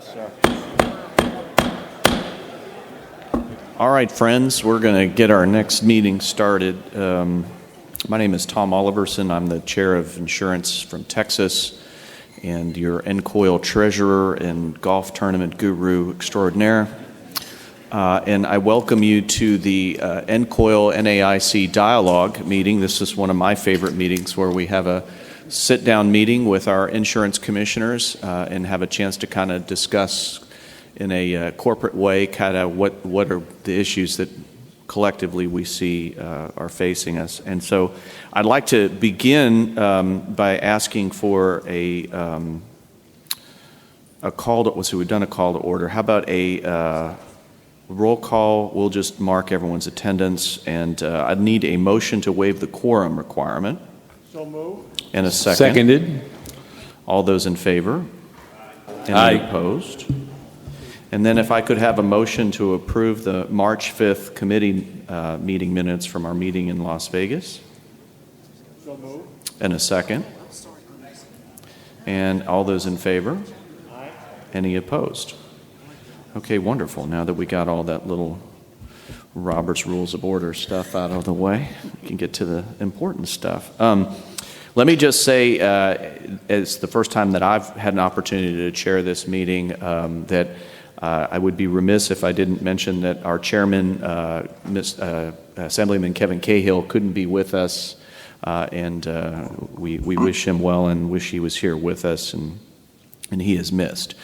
sir. All right, friends, we're going to get our next meeting started. My name is Tom Oliverson. I'm the chair of insurance from Texas and your NCOIL treasurer and golf tournament guru extraordinaire. And I welcome you to the NCOIL-NAIC dialogue meeting. This is one of my favorite meetings where we have a sit-down meeting with our insurance commissioners and have a chance to kind of discuss in a corporate way kind of what are the issues that collectively we see are facing us. And so I'd like to begin by asking for a call to, so we've done a call to order. How about a roll call? We'll just mark everyone's attendance, and I'd need a motion to waive the quorum requirement. So moved. And a second. Seconded. All those in favor? Any Aye. opposed? And then if I could have a motion to approve the March 5th committee meeting minutes from our meeting in Las Vegas. So moved. And a second. And all those in favor? Aye. Any opposed? Okay, wonderful. Now that we got all that little Robert's Rules of Order stuff out of the way, we can get to the important stuff. Let me just say, it's the first time that I've had an opportunity to chair this meeting, that I would be remiss if I didn't mention that our chairman, Assemblyman Kevin Cahill, couldn't be with us, and we wish him well and wish he was here with us, and he is missed.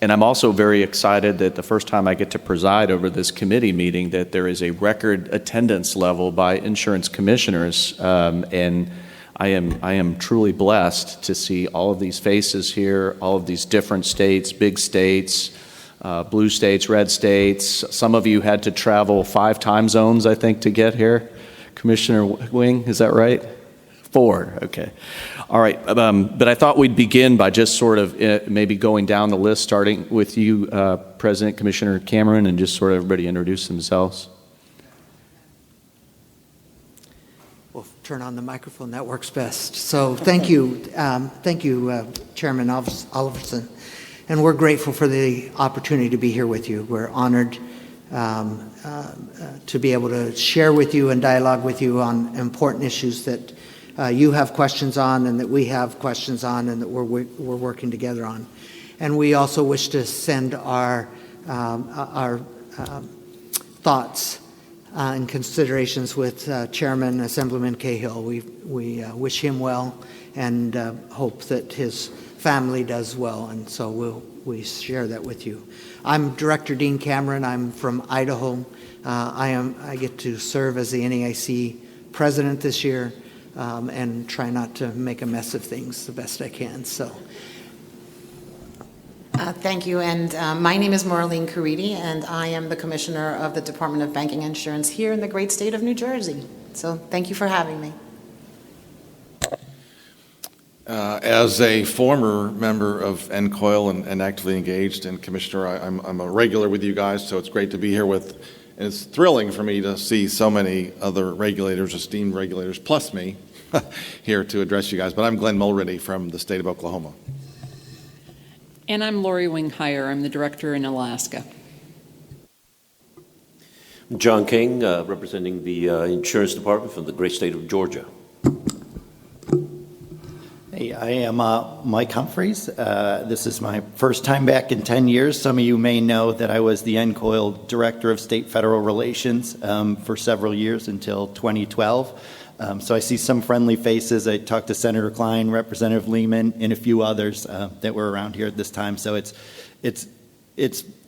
And I'm also very excited that the first time I get to preside over this committee meeting that there is a record attendance level by insurance commissioners, and I am truly blessed to see all of these faces here, all of these different states, big states, blue states, red states. Some of you had to travel 5 time zones, I think, to get here. Commissioner Wing, is that right? 4, okay. All right, but I thought we'd begin by just sort of maybe going down the list, starting with you, President Commissioner Cameron, and just sort of everybody introduce themselves. We'll turn on the microphone, that works best. So thank you, Chairman Oliverson, and we're grateful for the opportunity to be here with you. We're honored to be able to share with you and dialogue with you on important issues that you have questions on and that we have questions on and that we're working together on. And we also wish to send our thoughts and considerations with Chairman Assemblyman Cahill. We wish him well and hope that his family does well, and so we share that with you. I'm Director Dean Cameron. I'm from Idaho. I get to serve as the NAIC president this year, and try not to make a mess of things the best I can. So, thank you. And my name is Maureen Caridi, and I am the Commissioner of the Department of Banking and Insurance here in the great state of New Jersey. So thank you for having me. As a former member of NCOIL and actively engaged, and Commissioner, I'm a regular with you guys, so it's great to be here with. And it's thrilling for me to see so many other regulators, esteemed regulators, plus me, here to address you guys. But I'm Glenn Mulready from the state of Oklahoma. And I'm Lori Wing-Heyer. I'm the director in Alaska. John King, representing the insurance department from the great state of Georgia. Hey, I am Mike Humphreys. This is my first time back in 10 years. Some of you may know that I was the NCOIL Director of State-Federal Relations for several years until 2012. So I see some friendly faces. I talked to Senator Klein, Representative Lehman, and a few others that were around here at this time. So it's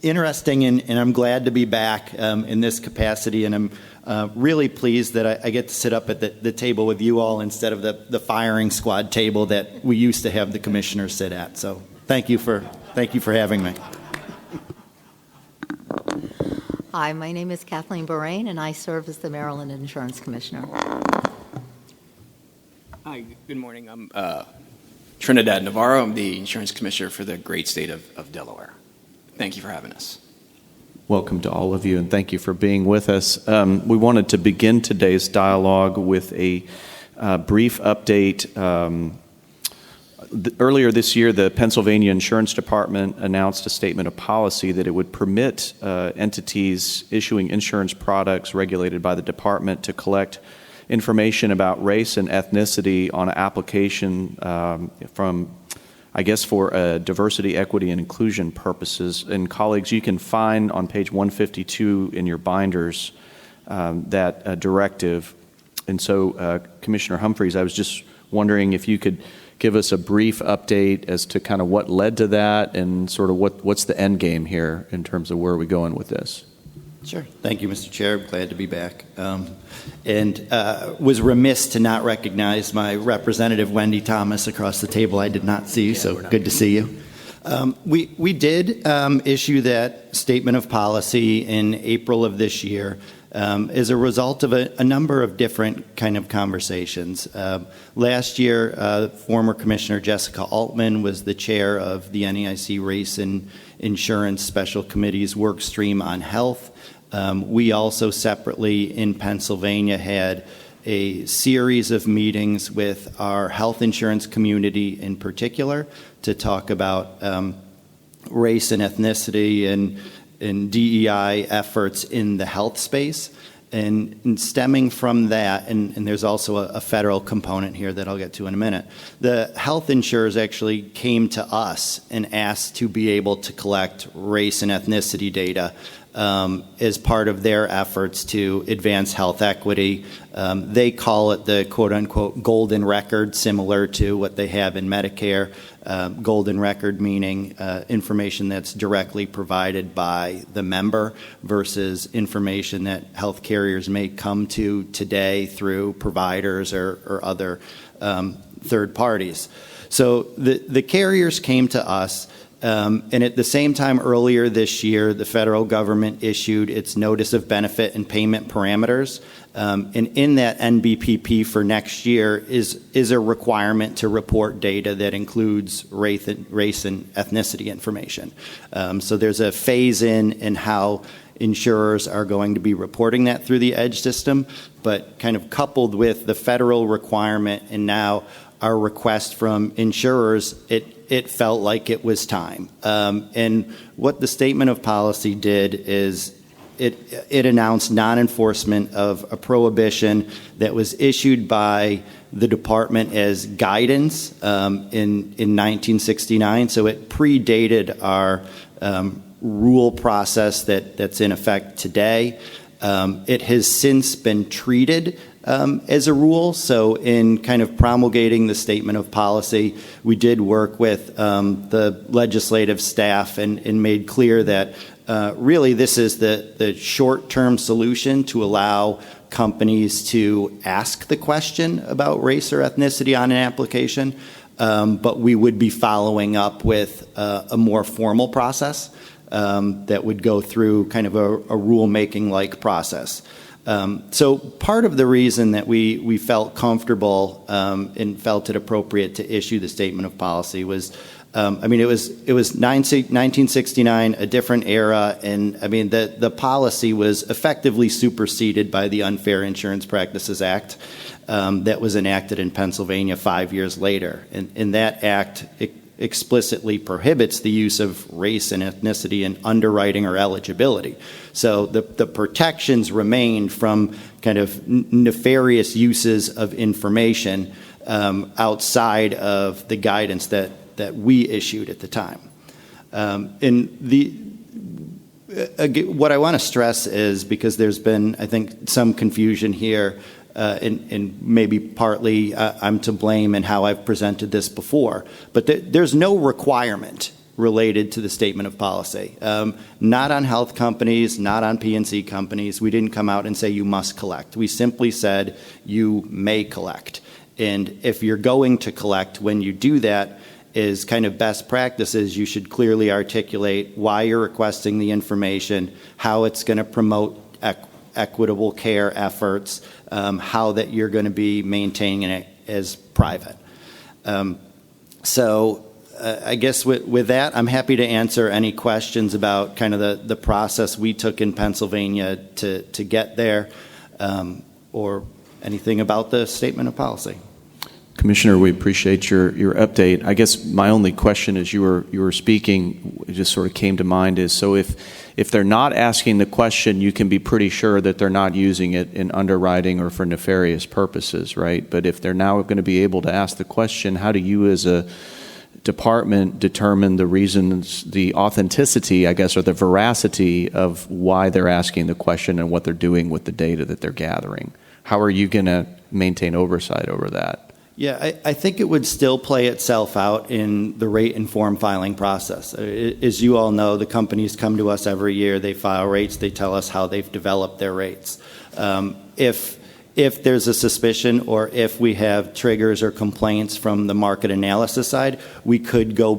interesting, and I'm glad to be back in this capacity, and I'm really pleased that I get to sit up at the table with you all instead of the firing squad table that we used to have the commissioners sit at. So thank you for having me. Hi, my name is Kathleen Borain, and I serve as the Maryland Insurance Commissioner. Hi, good morning. I'm Trinidad Navarro. I'm the Insurance Commissioner for the great state of Delaware. Thank you for having us. Welcome to all of you, and thank you for being with us. We wanted to begin today's dialogue with a brief update. earlier this year, the Pennsylvania Insurance Department announced a statement of policy that it would permit entities issuing insurance products regulated by the department to collect information about race and ethnicity on an application for diversity, equity, and inclusion purposes. And colleagues, you can find on page 152 in your binders that directive. And so, Commissioner Humphreys, I was just wondering if you could give us a brief update as to kind of what led to that and sort of what's the end game here in terms of where are we going with this? Sure. Thank you, Mr. Chair. I'm glad to be back. And was remiss to not recognize my representative, Wendy Thomas, across the table. I did not see you, so good to see you. We did issue that statement of policy in April of this year as a result of a number of different kind of conversations. Last year, former Commissioner Jessica Altman was the chair of the NAIC Race and Insurance Special Committee's work stream on health. We also separately in Pennsylvania had a series of meetings with our health insurance community in particular to talk about race and ethnicity and DEI efforts in the health space. And stemming from that, and there's also a federal component here that I'll get to in a minute, the health insurers actually came to us and asked to be able to collect race and ethnicity data as part of their efforts to advance health equity. They call it the quote-unquote golden record, similar to what they have in Medicare. Golden record meaning information that's directly provided by the member versus information that health carriers may come to today through providers or other third parties. So the carriers came to us. And at the same time, earlier this year, the federal government issued its Notice of Benefit and Payment Parameters. And in that NBPP for next year is a requirement to report data that includes race and ethnicity information. So there's a phase in how insurers are going to be reporting that through the EDGE system, but kind of coupled with the federal requirement and now our request from insurers, it felt like it was time. And what the statement of policy did is it announced non-enforcement of a prohibition that was issued by the department as guidance in 1969. So it predated our rule process that's in effect today. It has since been treated as a rule. So in kind of promulgating the statement of policy, we did work with the legislative staff and made clear that really this is the short-term solution to allow companies to ask the question about race or ethnicity on an application, but we would be following up with a more formal process that would go through kind of a rulemaking-like process. So part of the reason that we felt comfortable and felt it appropriate to issue the statement of policy was, it was 1969, a different era, and the policy was effectively superseded by the Unfair Insurance Practices Act that was enacted in Pennsylvania 5 years later. And that act explicitly prohibits the use of race and ethnicity in underwriting or eligibility. So the protections remain from kind of nefarious uses of information outside of the guidance that we issued at the time. What I want to stress is, because there's been, I think, some confusion here, and maybe partly I'm to blame in how I've presented this before, but there's no requirement related to the statement of policy. Not on health companies, not on P&C companies. We didn't come out and say you must collect. We simply said you may collect. And if you're going to collect, when you do that, is kind of best practices, you should clearly articulate why you're requesting the information, how it's going to promote equitable care efforts, how that you're going to be maintaining it as private. So I guess with that, I'm happy to answer any questions about kind of the process we took in Pennsylvania to get there, or anything about the statement of policy. Commissioner, we appreciate your update. I guess my only question as you were speaking, it just sort of came to mind, is so if they're not asking the question, you can be pretty sure that they're not using it in underwriting or for nefarious purposes, right? But if they're now going to be able to ask the question, how do you as a department determine the reasons, the authenticity, I guess, or the veracity of why they're asking the question and what they're doing with the data that they're gathering? How are you going to maintain oversight over that? Yeah, I think it would still play itself out in the rate and form filing process. As you all know, the companies come to us every year. They file rates. They tell us how they've developed their rates. If there's a suspicion or if we have triggers or complaints from the market analysis side, we could go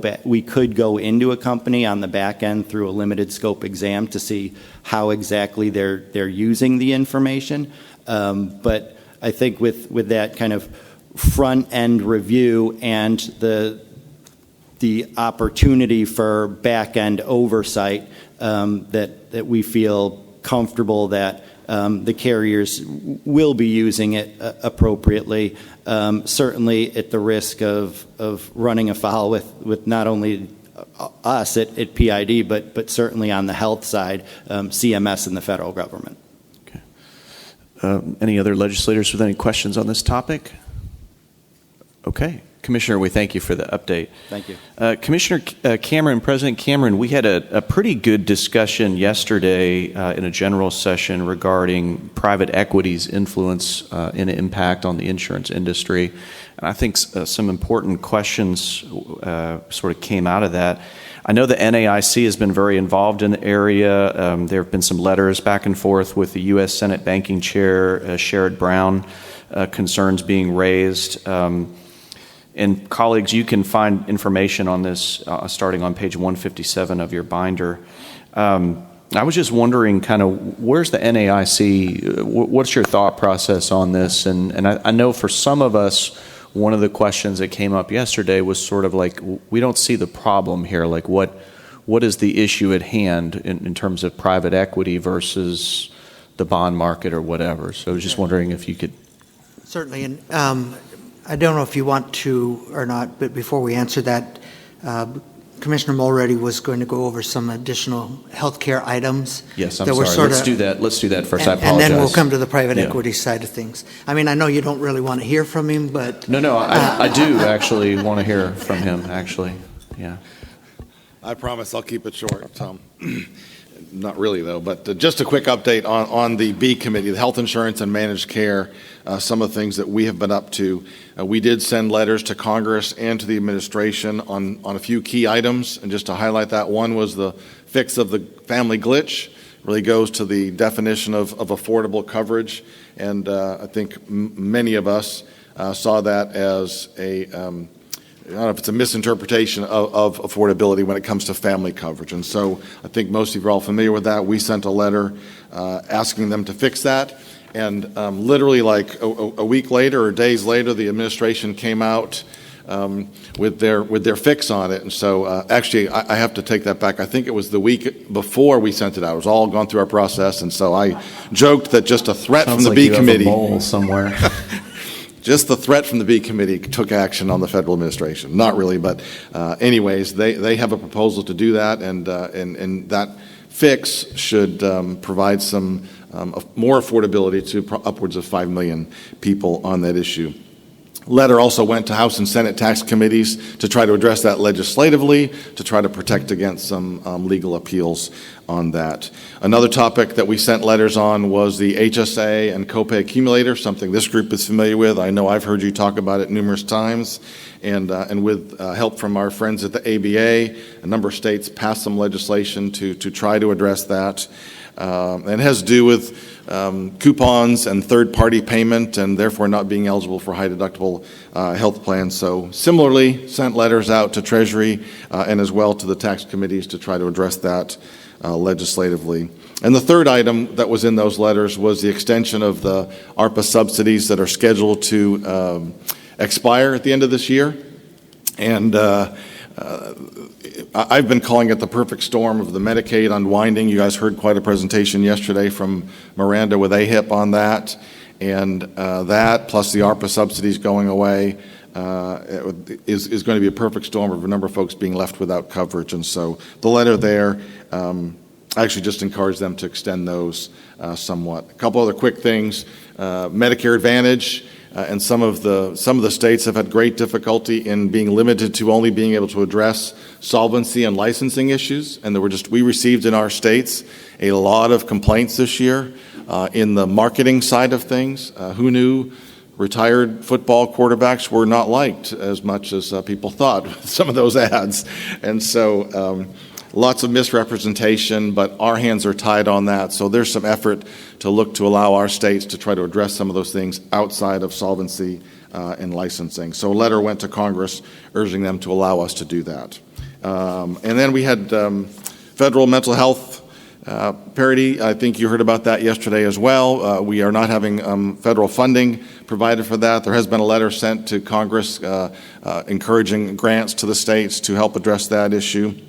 into a company on the back end through a limited scope exam to see how exactly they're using the information. But I think with that kind of front end review and the opportunity for back end oversight, that we feel comfortable that the carriers will be using it appropriately, certainly at the risk of running afoul with not only us at PID, but certainly on the health side, CMS and the federal government. Okay. Any other legislators with any questions on this topic? Okay. Commissioner, we thank you for the update. Thank you. Commissioner Cameron, President Cameron, we had a pretty good discussion yesterday in a general session regarding private equity's influence and impact on the insurance industry. And I think some important questions sort of came out of that. I know the NAIC has been very involved in the area. There have been some letters back and forth with the U.S. Senate Banking Chair, Sherrod Brown, concerns being raised. And colleagues, you can find information on this starting on page 157 of your binder. I was just wondering kind of where's the NAIC, what's your thought process on this? And I know for some of us, one of the questions that came up yesterday was sort of like, we don't see the problem here. Like what is the issue at hand in terms of private equity versus the bond market or whatever? So I was just wondering if you could. Certainly, and I don't know if you want to or not, but before we answer that, Commissioner Mulready was going to go over some additional healthcare items. Yes, I'm sorry. Let's do that. Let's do that first. I apologize. And then we'll come to the private equity side of things. I mean, I know you don't really want to hear from him, but no, I do actually want to hear from him. Actually, yeah. I promise I'll keep it short. Not really, though, but just a quick update on the B committee, the health insurance and managed care, some of the things that we have been up to. We did send letters to Congress and to the administration on a few key items, and just to highlight that, one was the fix of the family glitch, really goes to the definition of affordable coverage, and I think many of us saw that as I don't know if it's a misinterpretation of affordability when it comes to family coverage. And so I think most of you are all familiar with that. We sent a letter asking them to fix that. And literally like a week later or days later, the administration came out with their fix on it. And so actually, I have to take that back. I think it was the week before we sent it out. It was all gone through our process. And so I joked that just a threat from the B committee. Sounds like you have a mole somewhere. Just the threat from the B committee took action on the federal administration. Not really, but anyways, they have a proposal to do that, and that fix should provide some more affordability to upwards of 5 million people on that issue. Letter also went to House and Senate tax committees to try to address that legislatively, to try to protect against some legal appeals on that. Another topic that we sent letters on was the HSA and copay accumulator, something this group is familiar with. I know I've heard you talk about it numerous times. And with help from our friends at the ABA, a number of states passed some legislation to try to address that. And it has to do with coupons and third-party payment, and therefore not being eligible for high-deductible health plans. So similarly, sent letters out to Treasury and as well to the tax committees to try to address that legislatively. And the third item that was in those letters was the extension of the ARPA subsidies that are scheduled to expire at the end of this year. And I've been calling it the perfect storm of the Medicaid unwinding. You guys heard quite a presentation yesterday from Miranda with AHIP on that. And that, plus the ARPA subsidies going away, is going to be a perfect storm of a number of folks being left without coverage. And so the letter there, I actually just encourage them to extend those somewhat. A couple other quick things. Medicare Advantage and some of the states have had great difficulty in being limited to only being able to address solvency and licensing issues. And we received in our states a lot of complaints this year in the marketing side of things. Who knew retired football quarterbacks were not liked as much as people thought with some of those ads? And so lots of misrepresentation, but our hands are tied on that. So there's some effort to look to allow our states to try to address some of those things outside of solvency and licensing. So a letter went to Congress urging them to allow us to do that. And then we had federal mental health parity. I think you heard about that yesterday as well. We are not having federal funding provided for that. There has been a letter sent to Congress encouraging grants to the states to help address that issue.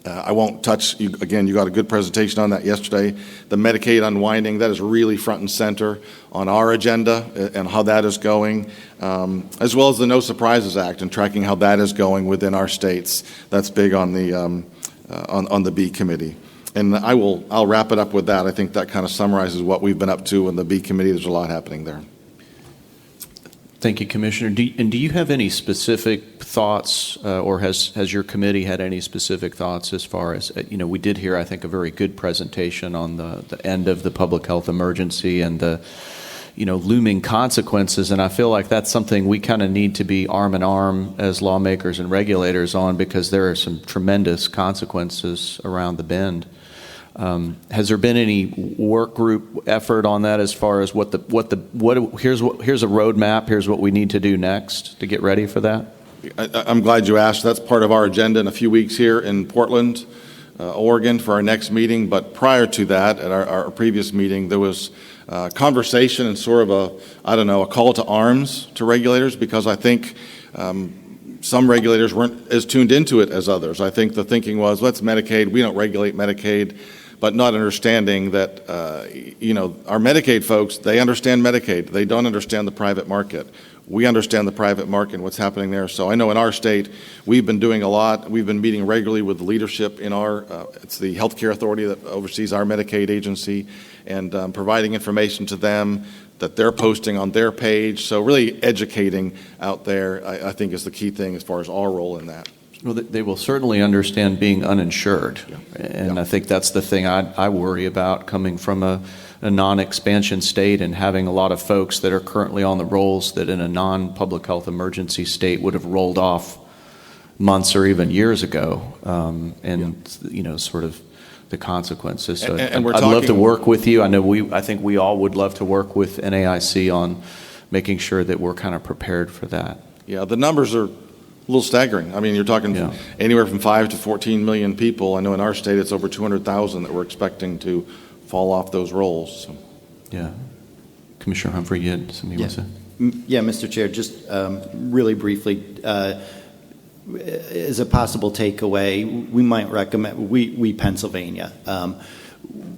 I won't touch, again, you got a good presentation on that yesterday. The Medicaid unwinding, that is really front and center on our agenda and how that is going, as well as the No Surprises Act and tracking how that is going within our states. That's big on the B committee. And I'll wrap it up with that. I think that kind of summarizes what we've been up to in the B committee. There's a lot happening there. Thank you, Commissioner. Do you have any specific thoughts, or has your committee had any specific thoughts as far as, we did hear, I think, a very good presentation on the end of the public health emergency and the, looming consequences. And I feel like that's something we kind of need to be arm in arm as lawmakers and regulators on, because there are some tremendous consequences around the bend. Has there been any work group effort on that as far as here's a roadmap, here's what we need to do next to get ready for that? I'm glad you asked. That's part of our agenda in a few weeks here in Portland, Oregon for our next meeting. But prior to that, at our previous meeting, there was conversation and sort of a call to arms to regulators, because I think some regulators weren't as tuned into it as others. I think the thinking was, let's Medicaid, we don't regulate Medicaid, but not understanding that, our Medicaid folks, they understand Medicaid. They don't understand the private market. We understand the private market and what's happening there. So I know in our state, we've been doing a lot. We've been meeting regularly with the leadership in it's the healthcare authority that oversees our Medicaid agency, and providing information to them that they're posting on their page. So really educating out there, I think, is the key thing as far as our role in that. Well, they will certainly understand being uninsured. Yeah. And I think that's the thing I worry about, coming from a non-expansion state and having a lot of folks that are currently on the rolls that in a non-public health emergency state would have rolled off months or even years ago, sort of the consequences. So and we're I'd love to talking- work with you. I think we all would love to work with NAIC on making sure that we're kind of prepared for that. Yeah, the numbers are a little staggering. I mean, you're talking anywhere from 5 to 14 million people. I know in our state it's over 200,000 that we're expecting to fall off those rolls. So. Yeah. Commissioner Humphrey, you had something you want to say? Yeah, Mr. Chair, just really briefly, as a possible takeaway, we might recommend, we Pennsylvania,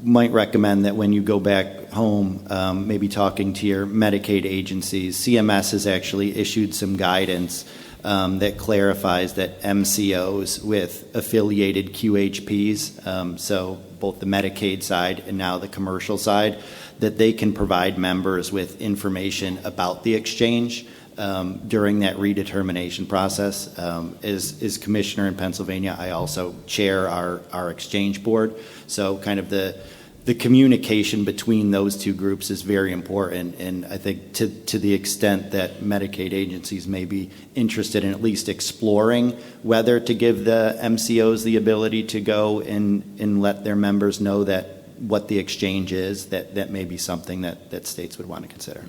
might recommend that when you go back home, maybe talking to your Medicaid agencies, CMS has actually issued some guidance that clarifies that MCOs with affiliated QHPs, so both the Medicaid side and now the commercial side, that they can provide members with information about the exchange during that redetermination process. As commissioner in Pennsylvania, I also chair our exchange board, so kind of the communication between those two groups is very important, and I think to the extent that Medicaid agencies may be interested in at least exploring whether to give the MCOs the ability to go and let their members know that what the exchange is, that may be something that states would want to consider.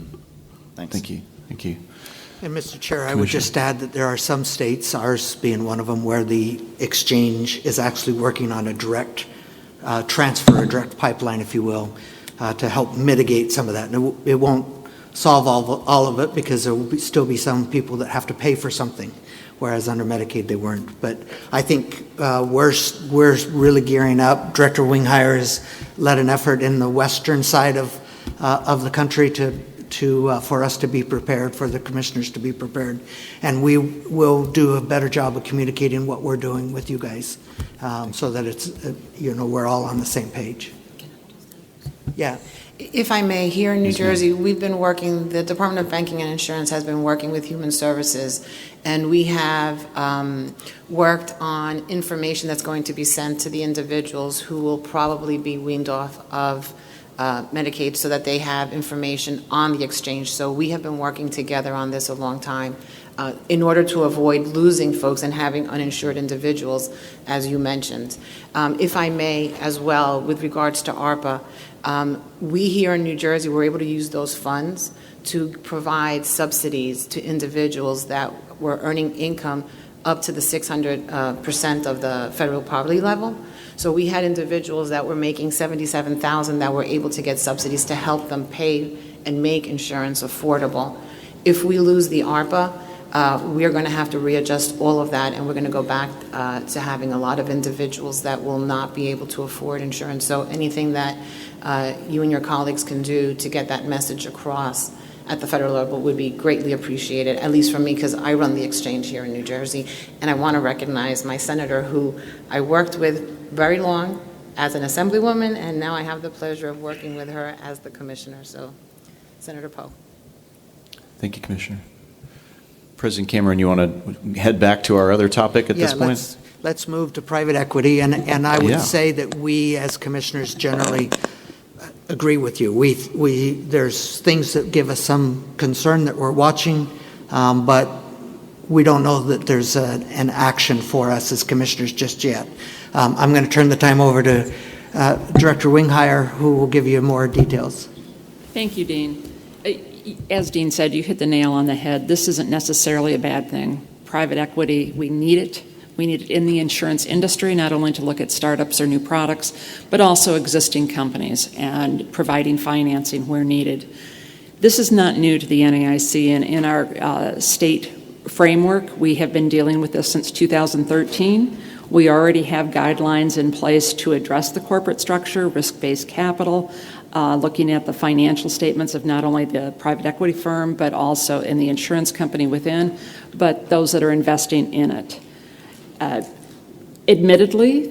Thanks. Thank you. Thank you. And Mr. Chair, I would just add that there are some states, ours being one of them, where the exchange is actually working on a direct transfer, a direct pipeline, if you will, to help mitigate some of that. And it won't solve all of it, because there will still be some people that have to pay for something, whereas under Medicaid they weren't. But I think we're really gearing up. Director Winghire has led an effort in the western side of the country to for us to be prepared, for the commissioners to be prepared. And we will do a better job of communicating what we're doing with you guys so that it's, we're all on the same page. Yeah. If I may, here in New Jersey, we've been working, the Department of Banking and Insurance has been working with Human Services, and we have worked on information that's going to be sent to the individuals who will probably be weaned off of Medicaid so that they have information on the exchange. So we have been working together on this a long time in order to avoid losing folks and having uninsured individuals, as you mentioned. If I may as well, with regards to ARPA, we here in New Jersey were able to use those funds to provide subsidies to individuals that were earning income up to the 600% of the federal poverty level. So we had individuals that were making $77,000 that were able to get subsidies to help them pay and make insurance affordable. If we lose the ARPA, we are going to have to readjust all of that, and we're going to go back to having a lot of individuals that will not be able to afford insurance. So anything that you and your colleagues can do to get that message across at the federal level would be greatly appreciated, at least for me, because I run the exchange here in New Jersey. And I want to recognize my senator, who I worked with very long as an assemblywoman, and now I have the pleasure of working with her as the commissioner. So, Senator Poe. Thank you, Commissioner. President Cameron, you want to head back to our other topic at this point? Let's move to private equity, and I would say that we as commissioners generally agree with you. There's things that give us some concern that we're watching, but we don't know that there's an action for us as commissioners just yet. I'm going to turn the time over to Director Winghire, who will give you more details. Thank you, Dean. As Dean said, you hit the nail on the head. This isn't necessarily a bad thing. Private equity, we need it. We need it in the insurance industry, not only to look at startups or new products, but also existing companies and providing financing where needed. This is not new to the NAIC, and in our state framework, we have been dealing with this since 2013. We already have guidelines in place to address the corporate structure, risk-based capital, looking at the financial statements of not only the private equity firm, but also in the insurance company within, but those that are investing in it. Admittedly,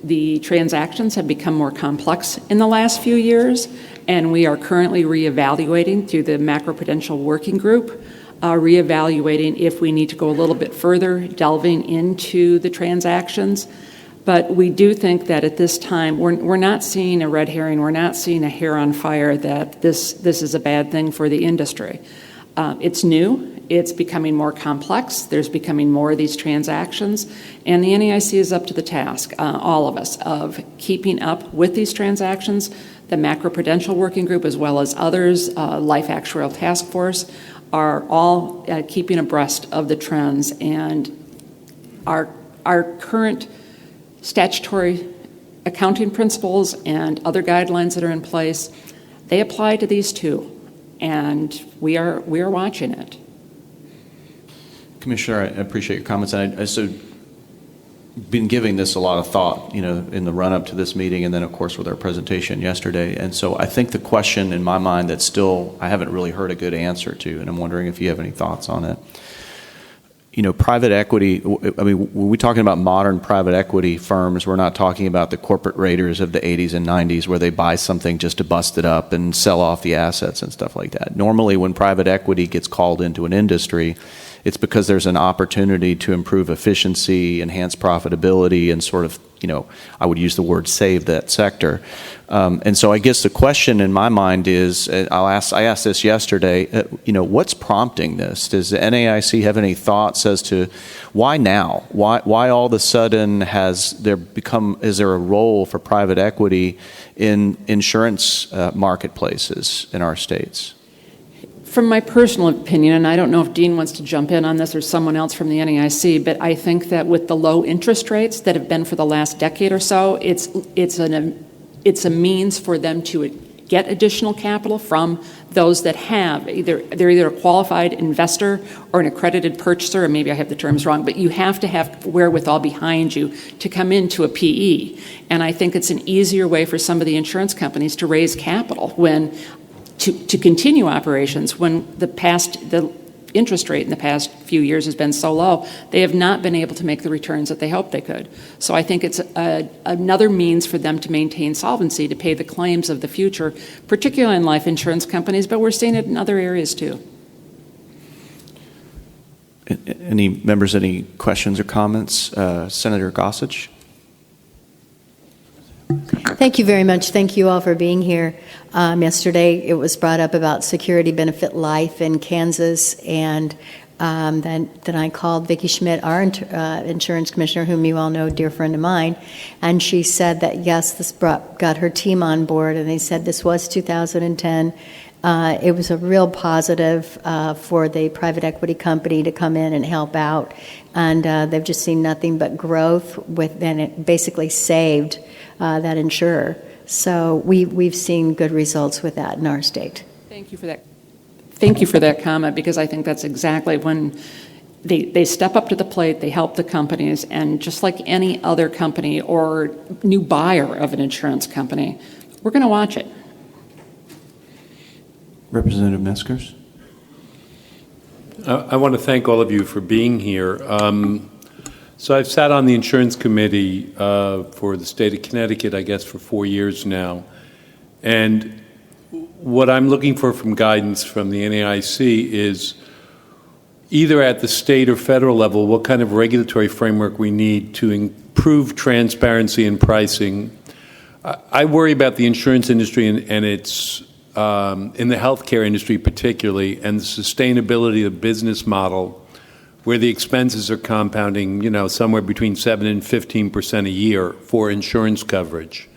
the transactions have become more complex in the last few years, and we are currently reevaluating through the macroprudential working group, reevaluating if we need to go a little bit further, delving into the transactions. But we do think that at this time, we're not seeing a red herring, we're not seeing a hair on fire that this is a bad thing for the industry. It's new. It's becoming more complex. There's becoming more of these transactions. And the NAIC is up to the task, all of us, of keeping up with these transactions. The macroprudential working group, as well as others, Life Actuarial Task Force, are all keeping abreast of the trends. And our current statutory accounting principles and other guidelines that are in place, they apply to these too. And we are watching it. Commissioner, I appreciate your comments. I so been giving this a lot of thought, in the run-up to this meeting, and then, of course, with our presentation yesterday. And so I think the question in my mind that still I haven't really heard a good answer to, and I'm wondering if you have any thoughts on it. Private equity, when we're talking about modern private equity firms, we're not talking about the corporate raiders of the 80s and 90s where they buy something just to bust it up and sell off the assets and stuff like that. Normally, when private equity gets called into an industry, it's because there's an opportunity to improve efficiency, enhance profitability, and sort of, I would use the word save that sector. And so I guess the question in my mind is, I asked this yesterday, what's prompting this? Does the NAIC have any thoughts as to why now? Why all of a sudden is there a role for private equity in insurance marketplaces in our states? From my personal opinion, and I don't know if Dean wants to jump in on this or someone else from the NAIC, but I think that with the low interest rates that have been for the last decade or so, it's a means for them to get additional capital from those that have they're either a qualified investor or an accredited purchaser, or maybe I have the terms wrong, but you have to have wherewithal behind you to come into a PE. And I think it's an easier way for some of the insurance companies to raise capital when to continue operations when the interest rate in the past few years has been so low, they have not been able to make the returns that they hoped they could. So I think it's another means for them to maintain solvency, to pay the claims of the future, particularly in life insurance companies, but we're seeing it in other areas too. Any members, any questions or comments? Senator Gossage? Thank you very much. Thank you all for being here. Yesterday, it was brought up about security benefit life in Kansas, and then I called Vicki Schmidt, our insurance commissioner, whom you all know, dear friend of mine, and she said that, yes, this got her team on board, and they said this was 2010. It was a real positive for the private equity company to come in and help out, and they've just seen nothing but growth and it basically saved that insurer. So we've seen good results with that in our state. Thank you for that. Thank you for that comment, because I think that's exactly when they step up to the plate, they help the companies, and just like any other company or new buyer of an insurance company, we're going to watch it. Representative Meskers? I want to thank all of you for being here. So I've sat on the insurance committee for the state of Connecticut, I guess, for 4 years now. And what I'm looking for from guidance from the NAIC is either at the state or federal level, what kind of regulatory framework we need to improve transparency in pricing. I worry about the insurance industry and its in the healthcare industry particularly, and the sustainability of the business model, where the expenses are compounding, somewhere between 7 and 15% a year for insurance coverage.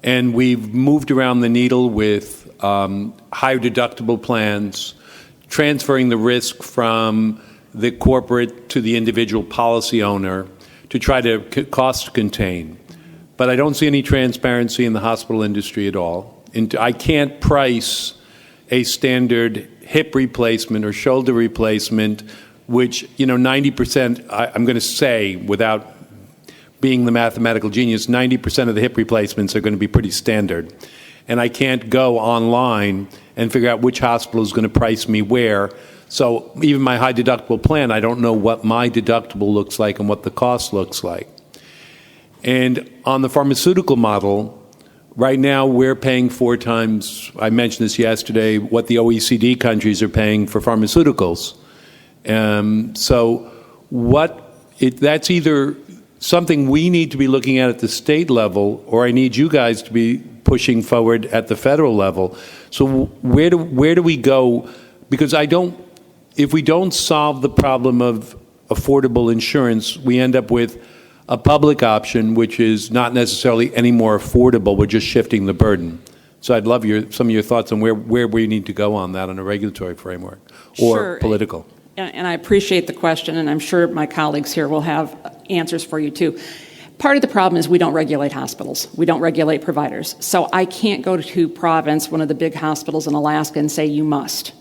And we've moved around the needle with higher deductible plans, transferring the risk from the corporate to the individual policy owner to try to cost contain. But I don't see any transparency in the hospital industry at all. I can't price a standard hip replacement or shoulder replacement, which, 90%, I'm going to say, without being the mathematical genius, 90% of the hip replacements are going to be pretty standard. And I can't go online and figure out which hospital is going to price me where. So even my high deductible plan, I don't know what my deductible looks like and what the cost looks like. And on the pharmaceutical model, right now, we're paying 4 times, I mentioned this yesterday, what the OECD countries are paying for pharmaceuticals. That's either something we need to be looking at the state level, or I need you guys to be pushing forward at the federal level. So where do we go? Because if we don't solve the problem of affordable insurance, we end up with a public option, which is not necessarily any more affordable. We're just shifting the burden. So I'd love some of your thoughts on where we need to go on that on a regulatory framework or Sure. political. And I appreciate the question, and I'm sure my colleagues here will have answers for you too. Part of the problem is we don't regulate hospitals. We don't regulate providers. So I can't go to Providence, one of the big hospitals in Alaska, and say you must.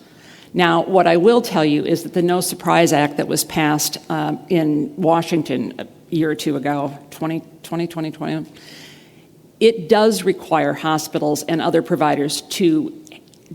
Now, what I will tell you is that the No Surprise Act that was passed in Washington a year or two ago, 2020, it does require hospitals and other providers to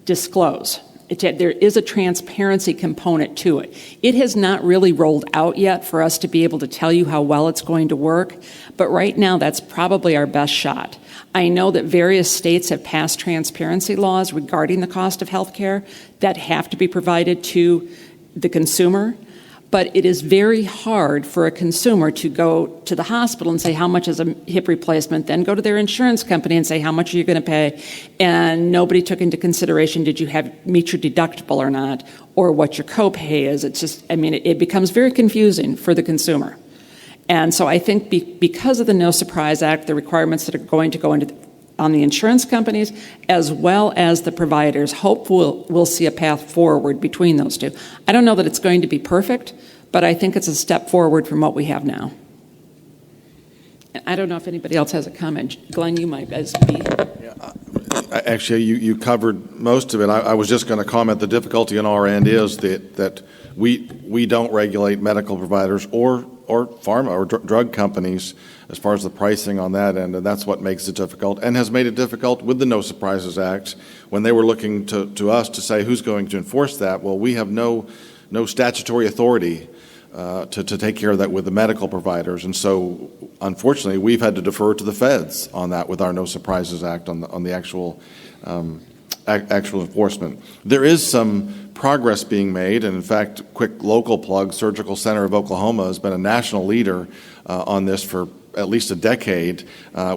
disclose. There is a transparency component to it. It has not really rolled out yet for us to be able to tell you how well it's going to work, but right now that's probably our best shot. I know that various states have passed transparency laws regarding the cost of health care that have to be provided to the consumer, but it is very hard for a consumer to go to the hospital and say how much is a hip replacement, then go to their insurance company and say how much are you going to pay, and nobody took into consideration did you meet your deductible or not, or what your copay is. It's just, it becomes very confusing for the consumer. And so I think because of the No Surprise Act, the requirements that are going to go into on the insurance companies as well as the providers, hope we'll see a path forward between those two. I don't know that it's going to be perfect, but I think it's a step forward from what we have now. I don't know if anybody else has a comment. Glenn, you might as be. Actually, you covered most of it. I was just going to comment the difficulty on our end is that we don't regulate medical providers or pharma or drug companies as far as the pricing on that end, and that's what makes it difficult and has made it difficult with the No Surprises Act when they were looking to us to say who's going to enforce that. Well, we have no statutory authority to take care of that with the medical providers, and so unfortunately we've had to defer to the feds on that with our No Surprises Act on the actual enforcement. There is some progress being made, and in fact, quick local plug, Surgical Center of Oklahoma has been a national leader on this for at least a decade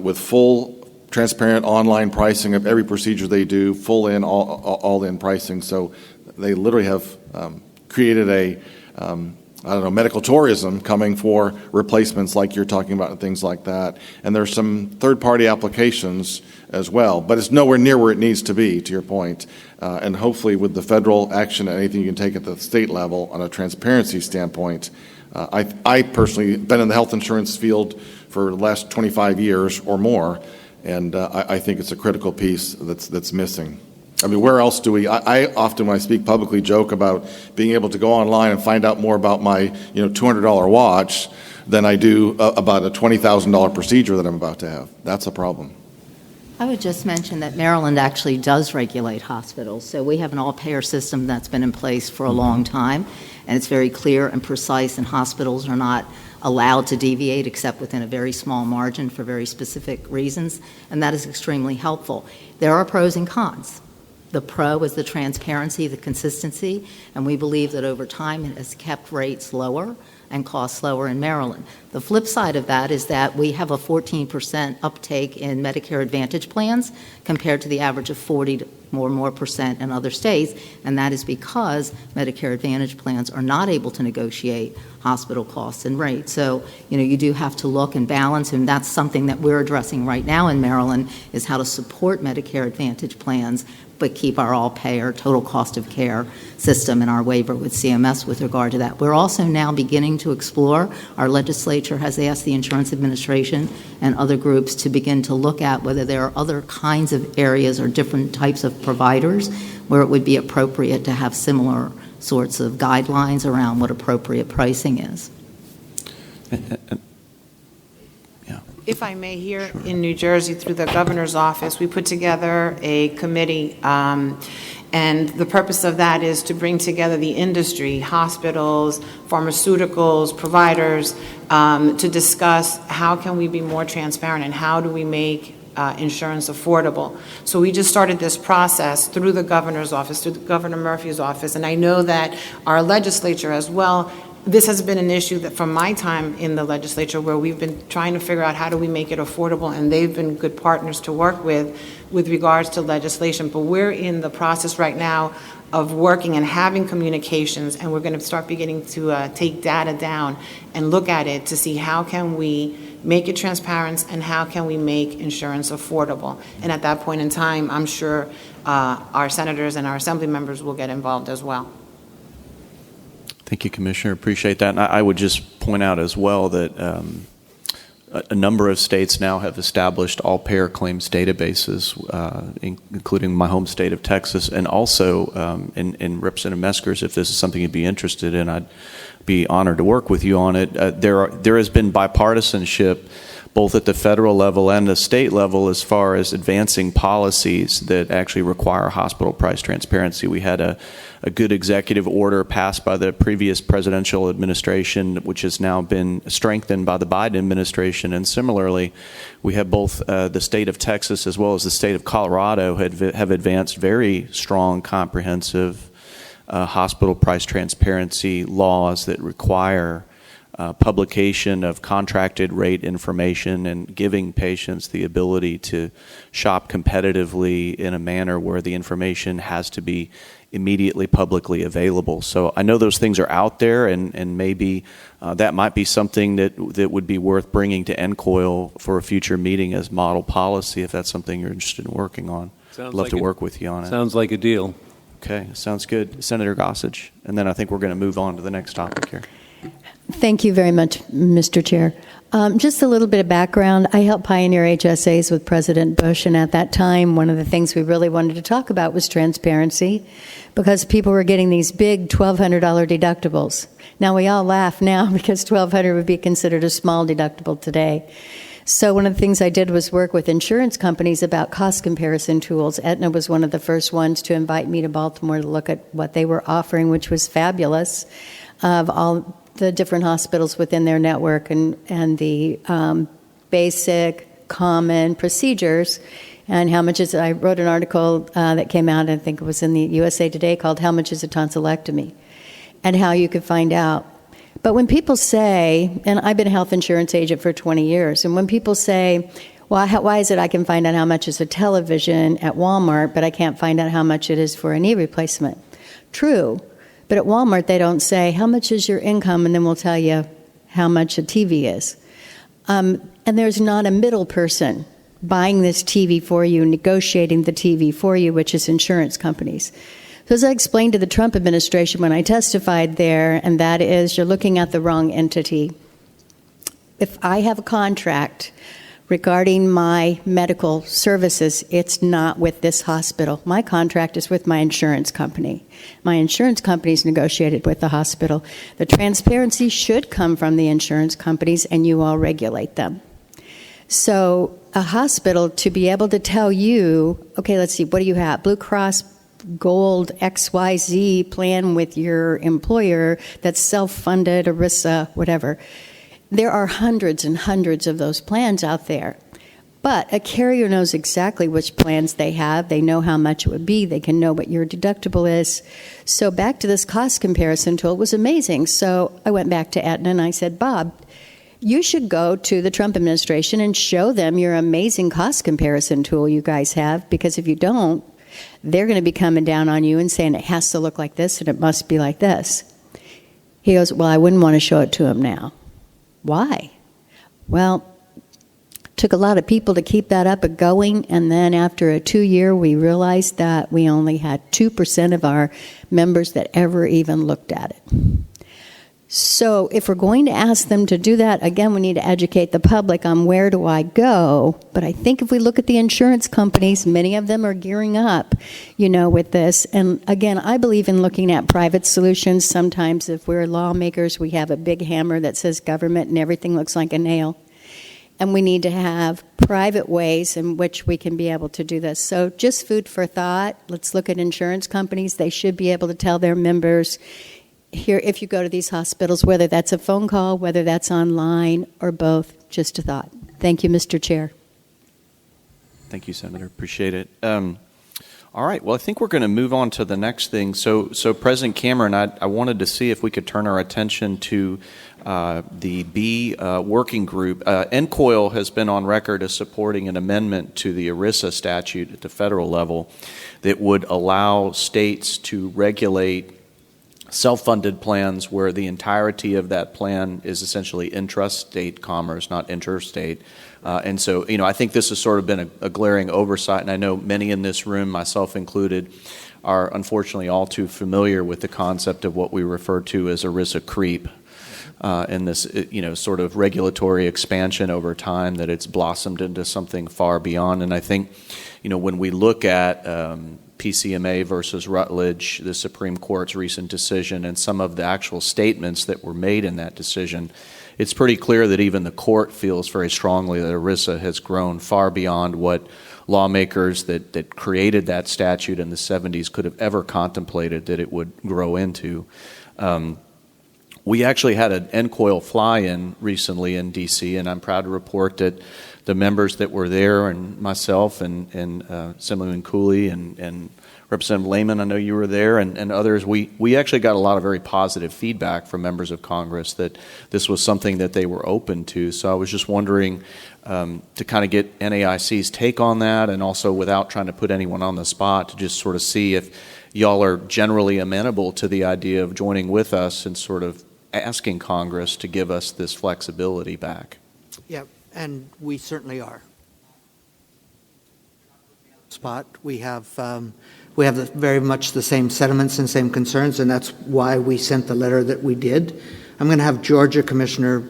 with full transparent online pricing of every procedure they do, full in, all in pricing. So they literally have created a medical tourism coming for replacements like you're talking about and things like that. And there's some third-party applications as well, but it's nowhere near where it needs to be, to your point. And hopefully with the federal action and anything you can take at the state level on a transparency standpoint, I personally have been in the health insurance field for the last 25 years or more, and I think it's a critical piece that's missing. I mean, where else do we? I often, when I speak publicly, joke about being able to go online and find out more about my $200 watch than I do about a $20,000 procedure that I'm about to have. That's a problem. I would just mention that Maryland actually does regulate hospitals. So we have an all-payer system that's been in place for a long time, and it's very clear and precise, and hospitals are not allowed to deviate except within a very small margin for very specific reasons, and that is extremely helpful. There are pros and cons. The pro is the transparency, the consistency, and we believe that over time it has kept rates lower and costs lower in Maryland. The flip side of that is that we have a 14% uptake in Medicare Advantage plans compared to the average of 40 or more percent in other states, and that is because Medicare Advantage plans are not able to negotiate hospital costs and rates. So, you do have to look and balance, and that's something that we're addressing right now in Maryland, is how to support Medicare Advantage plans but keep our all-payer total cost of care system and our waiver with CMS with regard to that. We're also now beginning to explore, our legislature has asked the Insurance Administration and other groups to begin to look at whether there are other kinds of areas or different types of providers where it would be appropriate to have similar sorts of guidelines around what appropriate pricing is. If I may, here in New Jersey, through the governor's office, we put together a committee, and the purpose of that is to bring together the industry, hospitals, pharmaceuticals, providers, to discuss how can we be more transparent and how do we make insurance affordable. So we just started this process through the governor's office, through Governor Murphy's office, and I know that our legislature as well. This has been an issue that from my time in the legislature where we've been trying to figure out how do we make it affordable, and they've been good partners to work with regards to legislation. But we're in the process right now of working and having communications, and we're going to start beginning to take data down and look at it to see how can we make it transparent and how can we make insurance affordable. And at that point in time, I'm sure our senators and our assembly members will get involved as well. Thank you, Commissioner. Appreciate that. And I would just point out as well that a number of states now have established all-payer claims databases, including my home state of Texas, and also, and Representative Meskers, if this is something you'd be interested in, I'd be honored to work with you on it. There has been bipartisanship both at the federal level and the state level as far as advancing policies that actually require hospital price transparency. We had a good executive order passed by the previous presidential administration, which has now been strengthened by the Biden administration. And similarly, we have both the state of Texas as well as the state of Colorado have advanced very strong, comprehensive hospital price transparency laws that require publication of contracted rate information and giving patients the ability to shop competitively in a manner where the information has to be immediately publicly available. So I know those things are out there, and maybe that might be something that would be worth bringing to NCOIL for a future meeting as model policy, if that's something you're interested in working on. I'd love to work with you on it. Sounds like a deal. Okay, sounds good. Senator Gossage, and then I think we're going to move on to the next topic here. Thank you very much, Mr. Chair. Just a little bit of background. I helped pioneer HSAs with President Bush, and at that time, one of the things we really wanted to talk about was transparency, because people were getting these big $1,200 deductibles. Now, we all laugh now because $1,200 would be considered a small deductible today. So one of the things I did was work with insurance companies about cost comparison tools. Aetna was one of the first ones to invite me to Baltimore to look at what they were offering, which was fabulous, of all the different hospitals within their network and the basic, common procedures. And how much is it? I wrote an article that came out, I think it was in the USA Today, called "How Much is a Tonsillectomy?" and how you could find out. But when people say, and I've been a health insurance agent for 20 years, and when people say, well, why is it I can find out how much is a television at Walmart, but I can't find out how much it is for a knee replacement? True, but at Walmart they don't say, how much is your income, and then we'll tell you how much a TV is. And there's not a middle person buying this TV for you, negotiating the TV for you, which is insurance companies. So as I explained to the Trump administration when I testified there, and that is, you're looking at the wrong entity. If I have a contract regarding my medical services, it's not with this hospital. My contract is with my insurance company. My insurance company's negotiated with the hospital. The transparency should come from the insurance companies, and you all regulate them. So a hospital, to be able to tell you, okay, let's see, what do you have? Blue Cross Gold XYZ plan with your employer that's self-funded, ERISA, whatever. There are hundreds and hundreds of those plans out there. But a carrier knows exactly which plans they have. They know how much it would be. They can know what your deductible is. So back to this cost comparison tool, it was amazing. So I went back to Aetna and I said, Bob, you should go to the Trump administration and show them your amazing cost comparison tool you guys have, because if you don't, they're going to be coming down on you and saying it has to look like this and it must be like this. He goes, well, I wouldn't want to show it to him now. Why? Well, it took a lot of people to keep that up and going, and then after a 2-year, we realized that we only had 2% of our members that ever even looked at it. So if we're going to ask them to do that, again, we need to educate the public on where do I go. But I think if we look at the insurance companies, many of them are gearing up, with this. And again, I believe in looking at private solutions. Sometimes if we're lawmakers, we have a big hammer that says government and everything looks like a nail. And we need to have private ways in which we can be able to do this. So just food for thought. Let's look at insurance companies. They should be able to tell their members, here, if you go to these hospitals, whether that's a phone call, whether that's online, or both, just a thought. Thank you, Mr. Chair. Thank you, Senator. Appreciate it. All right. Well, I think we're going to move on to the next thing. So President Cameron, I wanted to see if we could turn our attention to the B working group. NCOIL has been on record as supporting an amendment to the ERISA statute at the federal level that would allow states to regulate self-funded plans where the entirety of that plan is essentially intrastate commerce, not interstate. And so, I think this has sort of been a glaring oversight, and I know many in this room, myself included, are unfortunately all too familiar with the concept of what we refer to as ERISA creep, and this, sort of regulatory expansion over time that it's blossomed into something far beyond. And I think, when we look at PCMA versus Rutledge, the Supreme Court's recent decision, and some of the actual statements that were made in that decision, it's pretty clear that even the court feels very strongly that ERISA has grown far beyond what lawmakers that created that statute in the 70s could have ever contemplated that it would grow into. We actually had an NCOIL fly-in recently in D.C., and I'm proud to report that the members that were there, and myself and Assemblyman Cooley and Representative Lehman, I know you were there, and others, we actually got a lot of very positive feedback from members of Congress that this was something that they were open to. So I was just wondering to kind of get NAIC's take on that, and also without trying to put anyone on the spot, to just sort of see if y'all are generally amenable to the idea of joining with us and sort of asking Congress to give us this flexibility back. Yeah, and we certainly are. spot. We have very much the same sentiments and same concerns, and that's why we sent the letter that we did. I'm going to have Georgia Commissioner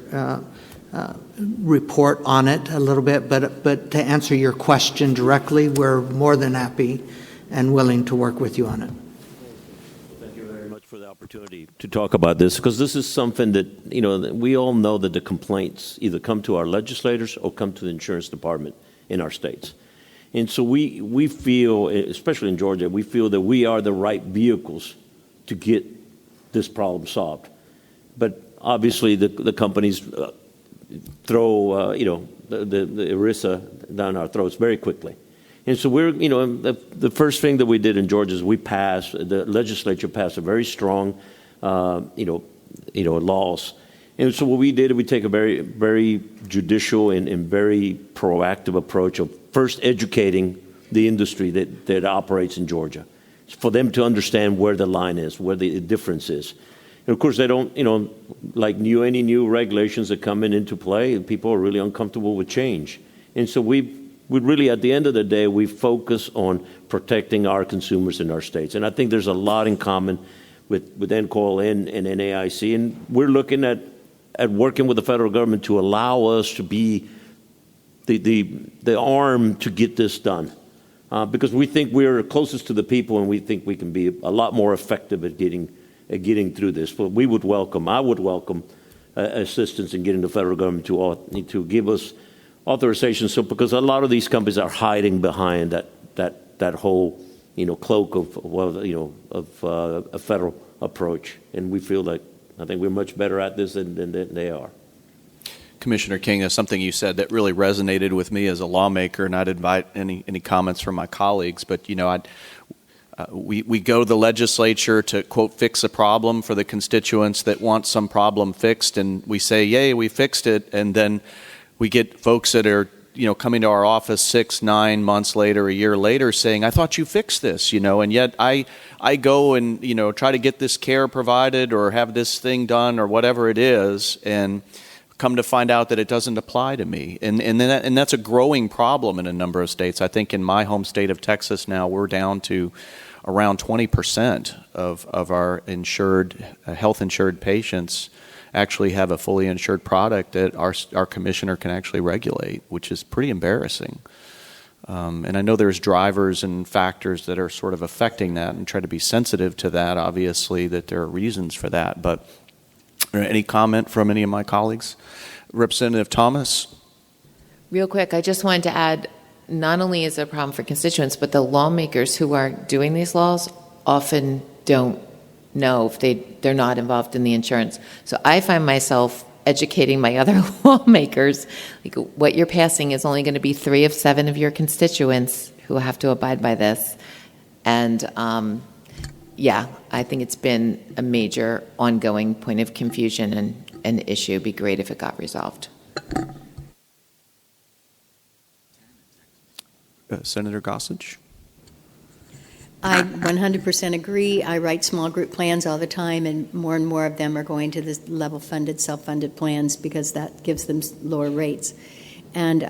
report on it a little bit, but to answer your question directly, we're more than happy and willing to work with you on it. Thank you very much for the opportunity to talk about this, because this is something that, we all know that the complaints either come to our legislators or come to the insurance department in our states. And so we feel, especially in Georgia, we feel that we are the right vehicles to get this problem solved. But obviously the companies throw, the ERISA down our throats very quickly. And so we're, the first thing that we did in Georgia is the legislature passed a very strong, laws. And so what we did, we take a very, very judicial and very proactive approach of first educating the industry that operates in Georgia, for them to understand where the line is, where the difference is. And of course, they don't, like any new regulations that come into play, people are really uncomfortable with change. And so we really, at the end of the day, we focus on protecting our consumers in our states. And I think there's a lot in common with NCOIL and NAIC. And we're looking at working with the federal government to allow us to be the arm to get this done. Because we think we're closest to the people, and we think we can be a lot more effective at getting through this. But I would welcome assistance in getting the federal government to give us authorization. So, because a lot of these companies are hiding behind that whole, cloak of a federal approach. And we feel like, I think we're much better at this than they are. Commissioner King, that's something you said that really resonated with me as a lawmaker, and I'd invite any comments from my colleagues. But, we go to the legislature to, quote, fix a problem for the constituents that want some problem fixed, and we say, yay, we fixed it, and then we get folks that are, coming to our office 6, 9 months later, a year later, saying, I thought you fixed this, and yet I go and, try to get this care provided or have this thing done or whatever it is, and come to find out that it doesn't apply to me. And that's a growing problem in a number of states. I think in my home state of Texas now, we're down to around 20% of our health-insured patients actually have a fully insured product that our commissioner can actually regulate, which is pretty embarrassing. And I know there's drivers and factors that are sort of affecting that, and try to be sensitive to that, obviously, that there are reasons for that. But any comment from any of my colleagues? Representative Thomas? Real quick, I just wanted to add, not only is it a problem for constituents, but the lawmakers who are doing these laws often don't know if they're not involved in the insurance. So I find myself educating my other lawmakers, like, what you're passing is only going to be 3 of 7 of your constituents who have to abide by this. And I think it's been a major ongoing point of confusion and an issue. It'd be great if it got resolved. Senator Gossage? I 100% agree. I write small group plans all the time, and more of them are going to the level-funded, self-funded plans because that gives them lower rates. And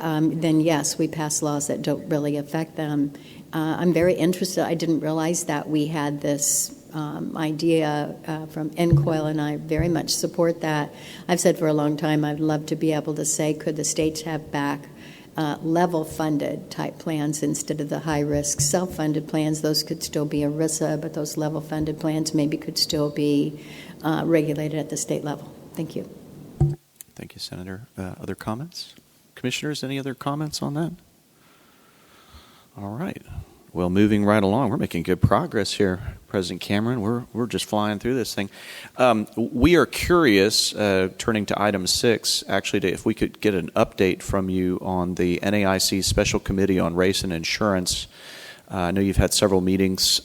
then, yes, we pass laws that don't really affect them. I'm very interested. I didn't realize that we had this idea from NCOIL, and I very much support that. I've said for a long time I'd love to be able to say, could the states have back level-funded type plans instead of the high-risk self-funded plans? Those could still be ERISA, but those level-funded plans maybe could still be regulated at the state level. Thank you. Thank you, Senator. Other comments? Commissioners, any other comments on that? All right. Well, moving right along, we're making good progress here, President Cameron. We're just flying through this thing. We are curious, turning to item 6, actually, if we could get an update from you on the NAIC Special Committee on Race and Insurance. I know you've had several meetings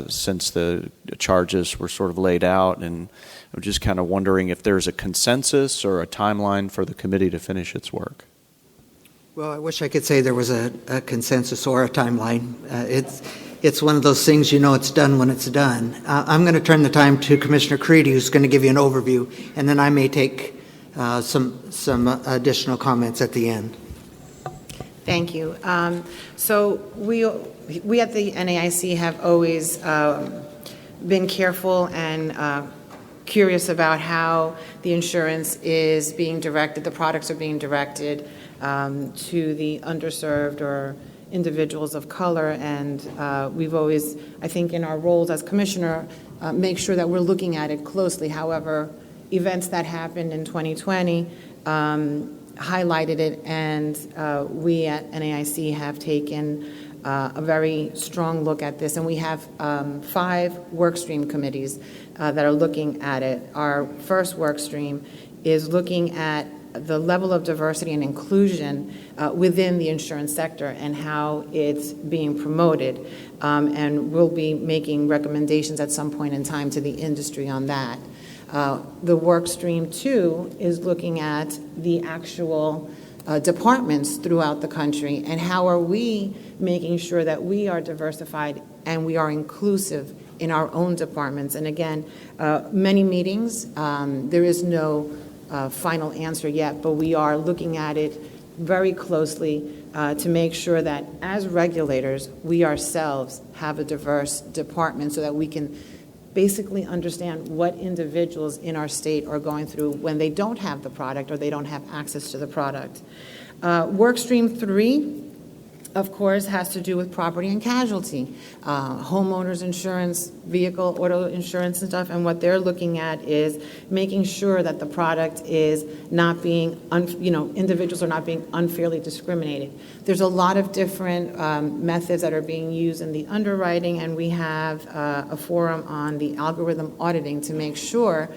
since the charges were sort of laid out, and I'm just kind of wondering if there's a consensus or a timeline for the committee to finish its work. Well, I wish I could say there was a consensus or a timeline. It's one of those things, it's done when it's done. I'm going to turn the time to Commissioner Creedy, who's going to give you an overview, and then I may take some additional comments at the end. Thank you. So we at the NAIC have always been careful and curious about how the insurance is being directed, the products are being directed to the underserved or individuals of color. And we've always, I think in our roles as commissioner, make sure that we're looking at it closely. However, events that happened in 2020 highlighted it, and we at NAIC have taken a very strong look at this, and we have 5 work stream committees that are looking at it. Our first work stream is looking at the level of diversity and inclusion within the insurance sector and how it's being promoted, and we'll be making recommendations at some point in time to the industry on that. The work stream 2 is looking at the actual departments throughout the country and how are we making sure that we are diversified and we are inclusive in our own departments. And again, many meetings, there is no final answer yet, but we are looking at it very closely to make sure that as regulators, we ourselves have a diverse department so that we can basically understand what individuals in our state are going through when they don't have the product or they don't have access to the product. Work stream 3, of course, has to do with property and casualty, homeowners insurance, vehicle, auto insurance and stuff, and what they're looking at is making sure that the product is not being, individuals are not being unfairly discriminated. There's a lot of different methods that are being used in the underwriting, and we have a forum on the algorithm auditing to make sure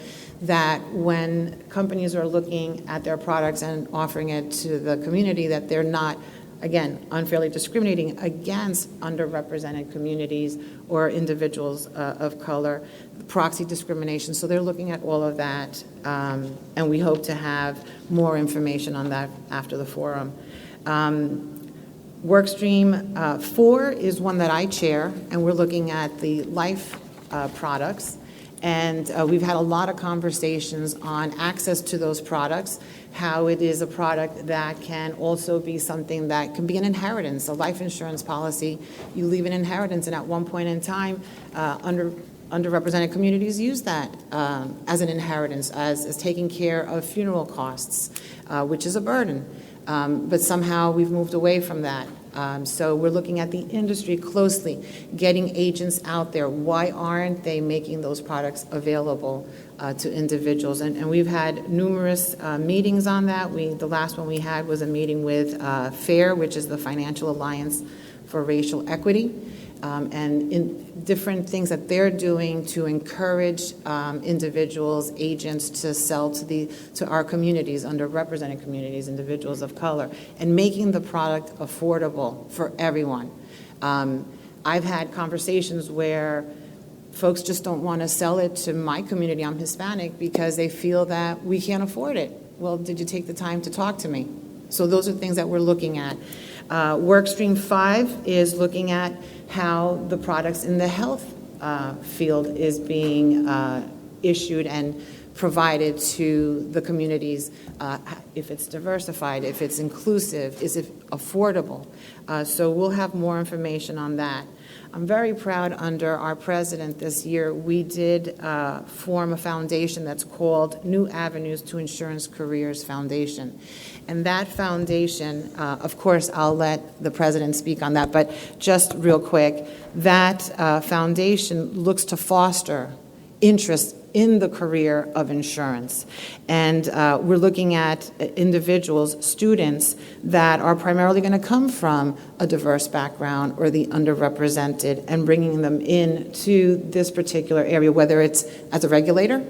that when companies are looking at their products and offering it to the community, that they're not, again, unfairly discriminating against underrepresented communities or individuals of color, proxy discrimination. So they're looking at all of that, and we hope to have more information on that after the forum. Workstream 4 is one that I chair, and we're looking at the life products. And we've had a lot of conversations on access to those products, how it is a product that can also be something that can be an inheritance. A life insurance policy, you leave an inheritance, and at one point in time, underrepresented communities use that as an inheritance, as taking care of funeral costs, which is a burden. But somehow we've moved away from that. So we're looking at the industry closely, getting agents out there. Why aren't they making those products available to individuals? And we've had numerous meetings on that. The last one we had was a meeting with FAIR, which is the Financial Alliance for Racial Equity, and in different things that they're doing to encourage individuals, agents to sell to our communities, underrepresented communities, individuals of color, and making the product affordable for everyone. I've had conversations where folks just don't want to sell it to my community. I'm Hispanic because they feel that we can't afford it. Well, did you take the time to talk to me? So those are things that we're looking at. Workstream 5 is looking at how the products in the health field is being issued and provided to the communities, if it's diversified, if it's inclusive, is it affordable? So we'll have more information on that. I'm very proud under our president this year, we did form a foundation that's called New Avenues to Insurance Careers Foundation. And that foundation, of course, I'll let the president speak on that, but just real quick, that foundation looks to foster interest in the career of insurance. And we're looking at individuals, students, that are primarily going to come from a diverse background or the underrepresented, and bringing them into this particular area, whether it's as a regulator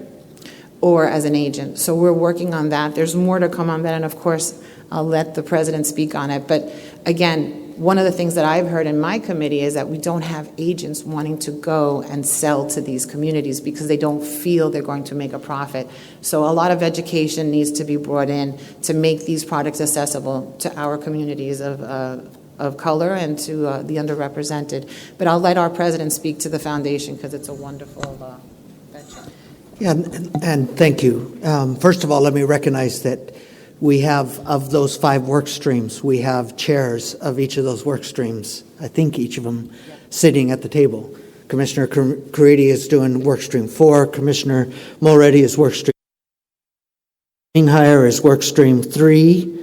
or as an agent. So we're working on that. There's more to come on that, and of course, I'll let the president speak on it. But again, one of the things that I've heard in my committee is that we don't have agents wanting to go and sell to these communities because they don't feel they're going to make a profit. So a lot of education needs to be brought in to make these products accessible to our communities of color and to the underrepresented. But I'll let our president speak to the foundation because it's a wonderful venture. Yeah, and thank you. First of all, let me recognize that we have, of those 5 work streams, we have chairs of each of those work streams, I think each of them sitting at the table. Commissioner Caridi is doing work stream 4, Commissioner Mulready is work stream hire is work stream 3,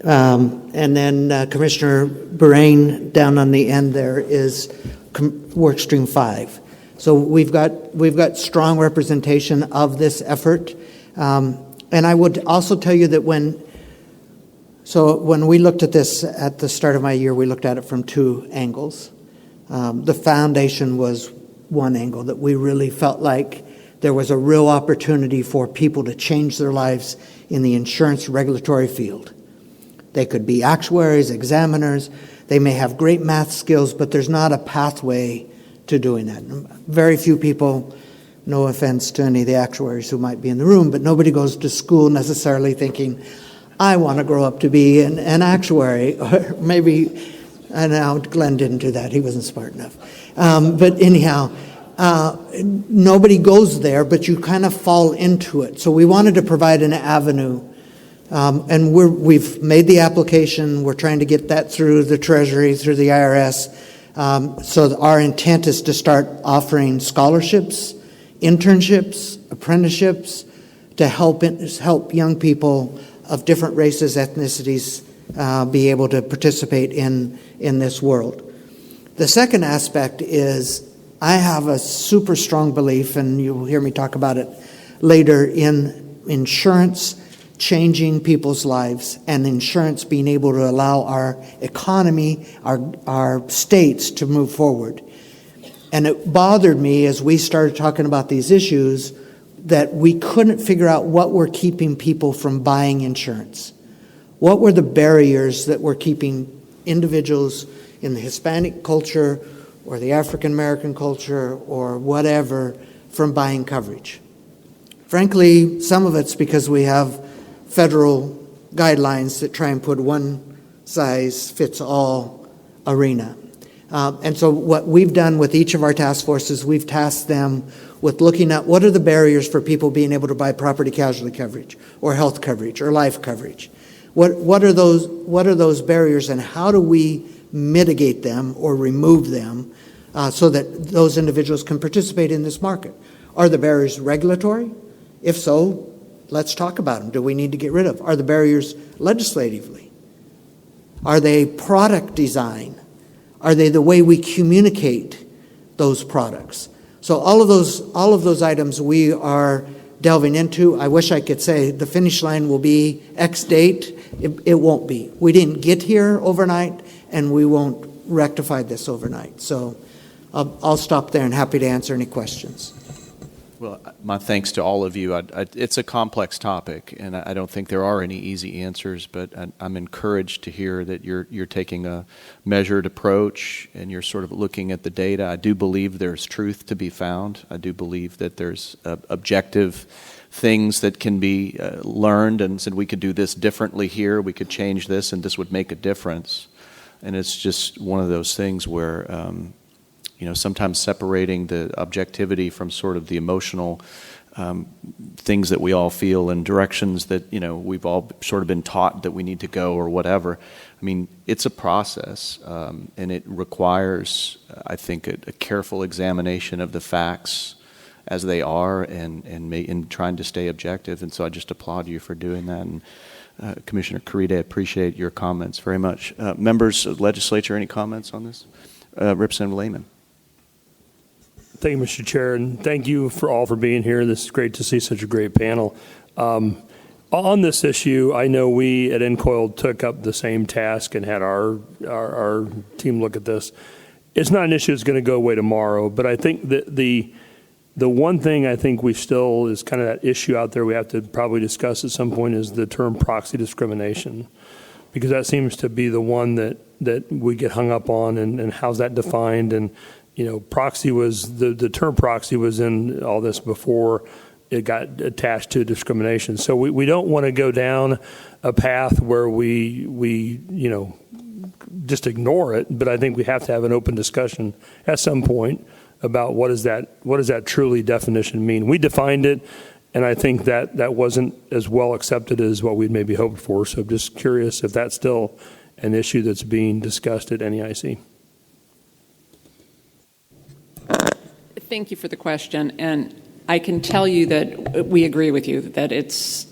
and then Commissioner Bahrain down on the end there is work stream 5. So we've got strong representation of this effort. And I would also tell you that when we looked at this at the start of my year, we looked at it from 2 angles. The foundation was one angle, that we really felt like there was a real opportunity for people to change their lives in the insurance regulatory field. They could be actuaries, examiners. They may have great math skills, but there's not a pathway to doing that. Very few people, no offense to any of the actuaries who might be in the room, but nobody goes to school necessarily thinking, I want to grow up to be an actuary. Or maybe, and now Glenn didn't do that. He wasn't smart enough. But anyhow, nobody goes there, but you kind of fall into it. So we wanted to provide an avenue. And we've made the application. We're trying to get that through the Treasury, through the IRS. So our intent is to start offering scholarships, internships, apprenticeships to help young people of different races, ethnicities be able to participate in this world. The second aspect is I have a super strong belief, and you'll hear me talk about it later, in insurance changing people's lives and insurance being able to allow our economy, our states to move forward. And it bothered me as we started talking about these issues that we couldn't figure out what were keeping people from buying insurance. What were the barriers that were keeping individuals in the Hispanic culture or the African American culture or whatever from buying coverage? Frankly, some of it's because we have federal guidelines that try and put one size fits all arena. And so what we've done with each of our task forces, we've tasked them with looking at what are the barriers for people being able to buy property casualty coverage or health coverage or life coverage. What are those barriers, and how do we mitigate them or remove them so that those individuals can participate in this market? Are the barriers regulatory? If so, let's talk about them. Do we need to get rid of? Are the barriers legislatively? Are they product design? Are they the way we communicate those products? So all of those items we are delving into. I wish I could say the finish line will be X date. It won't be. We didn't get here overnight, and we won't rectify this overnight. So I'll stop there and happy to answer any questions. Well, my thanks to all of you. It's a complex topic, and I don't think there are any easy answers, but I'm encouraged to hear that you're taking a measured approach and you're sort of looking at the data. I do believe there's truth to be found. I do believe that there's objective things that can be learned and said we could do this differently here, we could change this, and this would make a difference. And it's just one of those things where sometimes separating the objectivity from sort of the emotional things that we all feel and directions that, we've all sort of been taught that we need to go or whatever. I mean, it's a process, and it requires, I think, a careful examination of the facts as they are and trying to stay objective. And so I just applaud you for doing that. And Commissioner Caridi, I appreciate your comments very much. Members of the legislature, any comments on this? Representative Lehman. Thank you, Mr. Chair, and thank you for being here. This is great to see such a great panel. On this issue, I know we at NCOIL took up the same task and had our team look at this. It's not an issue that's going to go away tomorrow, but I think that the one thing I think we still is kind of that issue out there we have to probably discuss at some point is the term proxy discrimination, because that seems to be the one that we get hung up on, and how's that defined. And proxy was the term proxy was in all this before it got attached to discrimination. So we don't want to go down a path where we just ignore it, but I think we have to have an open discussion at some point about what does that truly definition mean. We defined it And I think that wasn't as well accepted as what we'd maybe hoped for. So I'm just curious if that's still an issue that's being discussed at NEIC. Thank you for the question. And I can tell you that we agree with you that it's,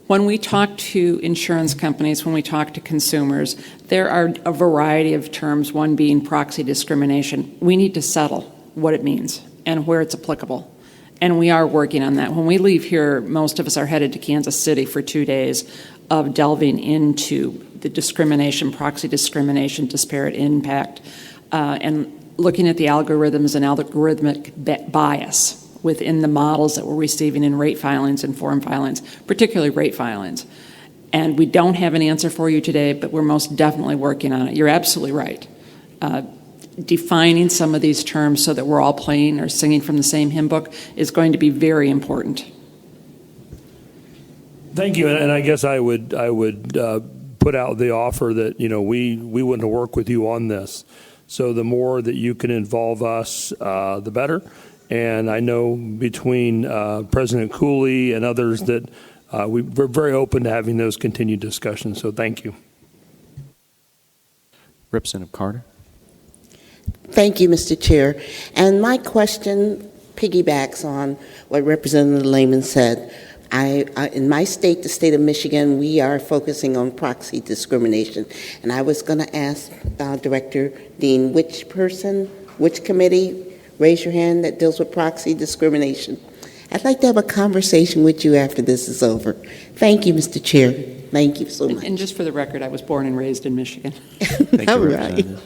when we talk to insurance companies, when we talk to consumers, there are a variety of terms, one being proxy discrimination. We need to settle what it means and where it's applicable. And we are working on that. When we leave here, most of us are headed to Kansas City for 2 days of delving into the discrimination, proxy discrimination, disparate impact, and looking at the algorithms and algorithmic bias within the models that we're receiving in rate filings and form filings, particularly rate filings. And we don't have an answer for you today, but we're most definitely working on it. You're absolutely right. Defining some of these terms so that we're all playing or singing from the same hymn book is going to be very important. Thank you, and I guess I would put out the offer that we wouldn't have worked with you on this. So the more that you can involve us, the better. And I know between President Cooley and others that we're very open to having those continued discussions. So thank you, Representative Carter. Thank you, Mr. Chair. And my question piggybacks on what Representative Lehman said. In my state, the state of Michigan, we are focusing on proxy discrimination. And I was going to ask Director Dean, which committee, raise your hand, that deals with proxy discrimination. I'd like to have a conversation with you after this is over. Thank you, Mr. Chair. Thank you so much. And just for the record, I was born and raised in Michigan. Thank you, All Representative.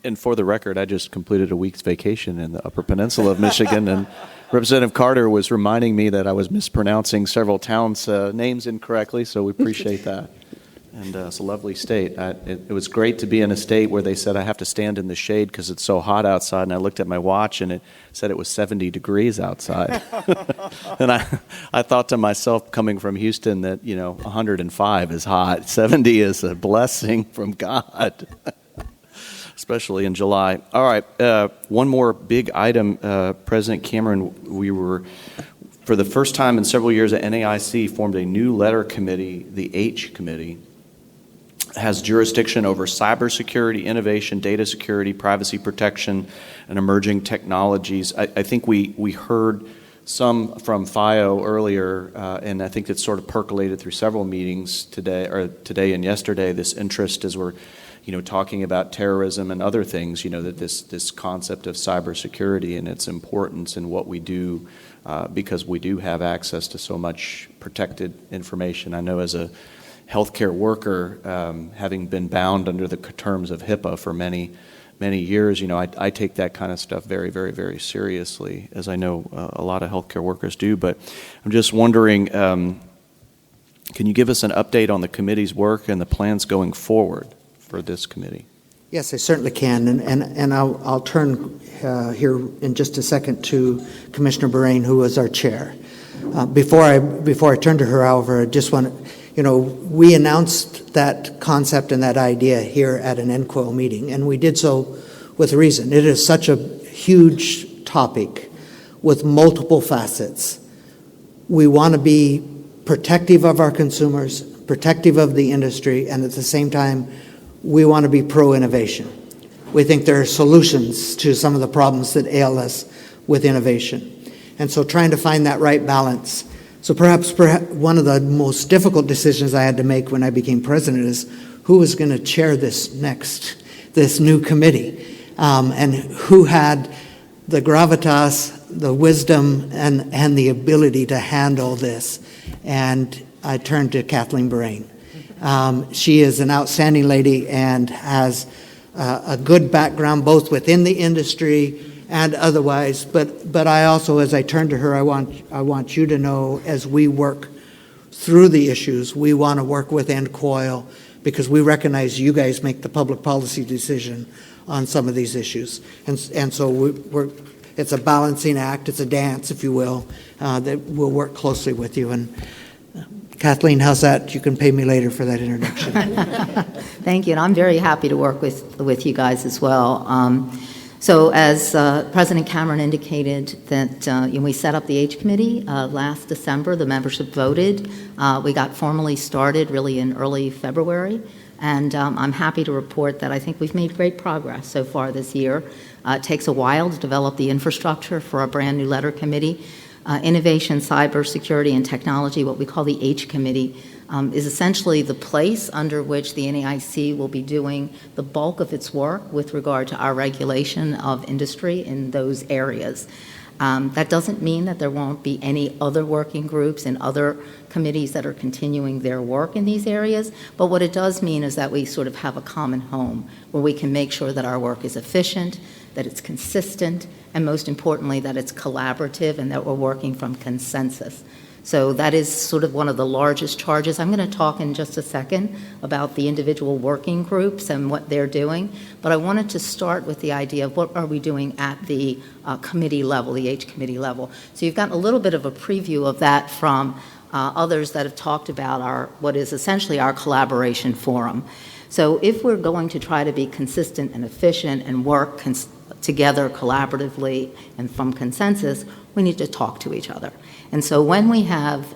And for the record, I just completed a week's vacation in the Upper Peninsula of Michigan, and Representative Carter was reminding me that I was mispronouncing several towns' names incorrectly, so we appreciate that. And it's a lovely state. It was great to be in a state where they said I have to stand in the shade because it's so hot outside, and I looked at my watch, and it said it was 70 degrees outside. And I thought to myself, coming from Houston, that 105 is hot. 70 is a blessing from God. Especially in July. All right, one more big item, President Cameron. We were, for the first time in several years at NAIC, formed a new letter committee, the H Committee. It has jurisdiction over cybersecurity, innovation, data security, privacy protection, and emerging technologies. I think we heard some from FIO earlier, and I think it's sort of percolated through several meetings today and yesterday, this interest as we're talking about terrorism and other things, that this concept of cybersecurity and its importance in what we do, because we do have access to so much protected information. I know as a healthcare worker, having been bound under the terms of HIPAA for many years, I take that kind of stuff very, very, very seriously, as I know a lot of healthcare workers do. But I'm just wondering, can you give us an update on the committee's work and the plans going forward for this committee? Yes, I certainly can, and I'll turn here in just a second to Commissioner Bahrain, who was our chair. Before I turn to her, however, I just want to, we announced that concept and that idea here at an NCOIL meeting, and we did so with a reason. It is such a huge topic with multiple facets. We want to be protective of our consumers, protective of the industry, and at the same time, we want to be pro-innovation. We think there are solutions to some of the problems that ail us with innovation. And so trying to find that right balance. So perhaps one of the most difficult decisions I had to make when I became president is who was going to chair this new committee, and who had the gravitas, the wisdom, and the ability to handle this. And I turned to Kathleen Bahrain. She is an outstanding lady and has a good background both within the industry and otherwise. But I also, as I turn to her, I want you to know, as we work through the issues, we want to work with NCOIL because we recognize you guys make the public policy decision on some of these issues. And so it's a balancing act, it's a dance, if you will, that we'll work closely with you. And Kathleen, how's that? You can pay me later for that introduction. Thank you, and I'm very happy to work with you guys as well. So as President Cameron indicated that we set up the H Committee last December, the membership voted. We got formally started really in early February, and I'm happy to report that I think we've made great progress so far this year. It takes a while to develop the infrastructure for a brand new letter committee. Innovation, Cybersecurity, and Technology, what we call the H Committee, is essentially the place under which the NAIC will be doing the bulk of its work with regard to our regulation of industry in those areas. That doesn't mean that there won't be any other working groups and other committees that are continuing their work in these areas, but what it does mean is that we sort of have a common home where we can make sure that our work is efficient, that it's consistent, and most importantly, that it's collaborative and that we're working from consensus. So that is sort of one of the largest charges. I'm going to talk in just a second about the individual working groups and what they're doing, but I wanted to start with the idea of what are we doing at the committee level, the H committee level. So you've gotten a little bit of a preview of that from others that have talked about what is essentially our collaboration forum. So if we're going to try to be consistent and efficient and work together collaboratively and from consensus, we need to talk to each other. And so when we have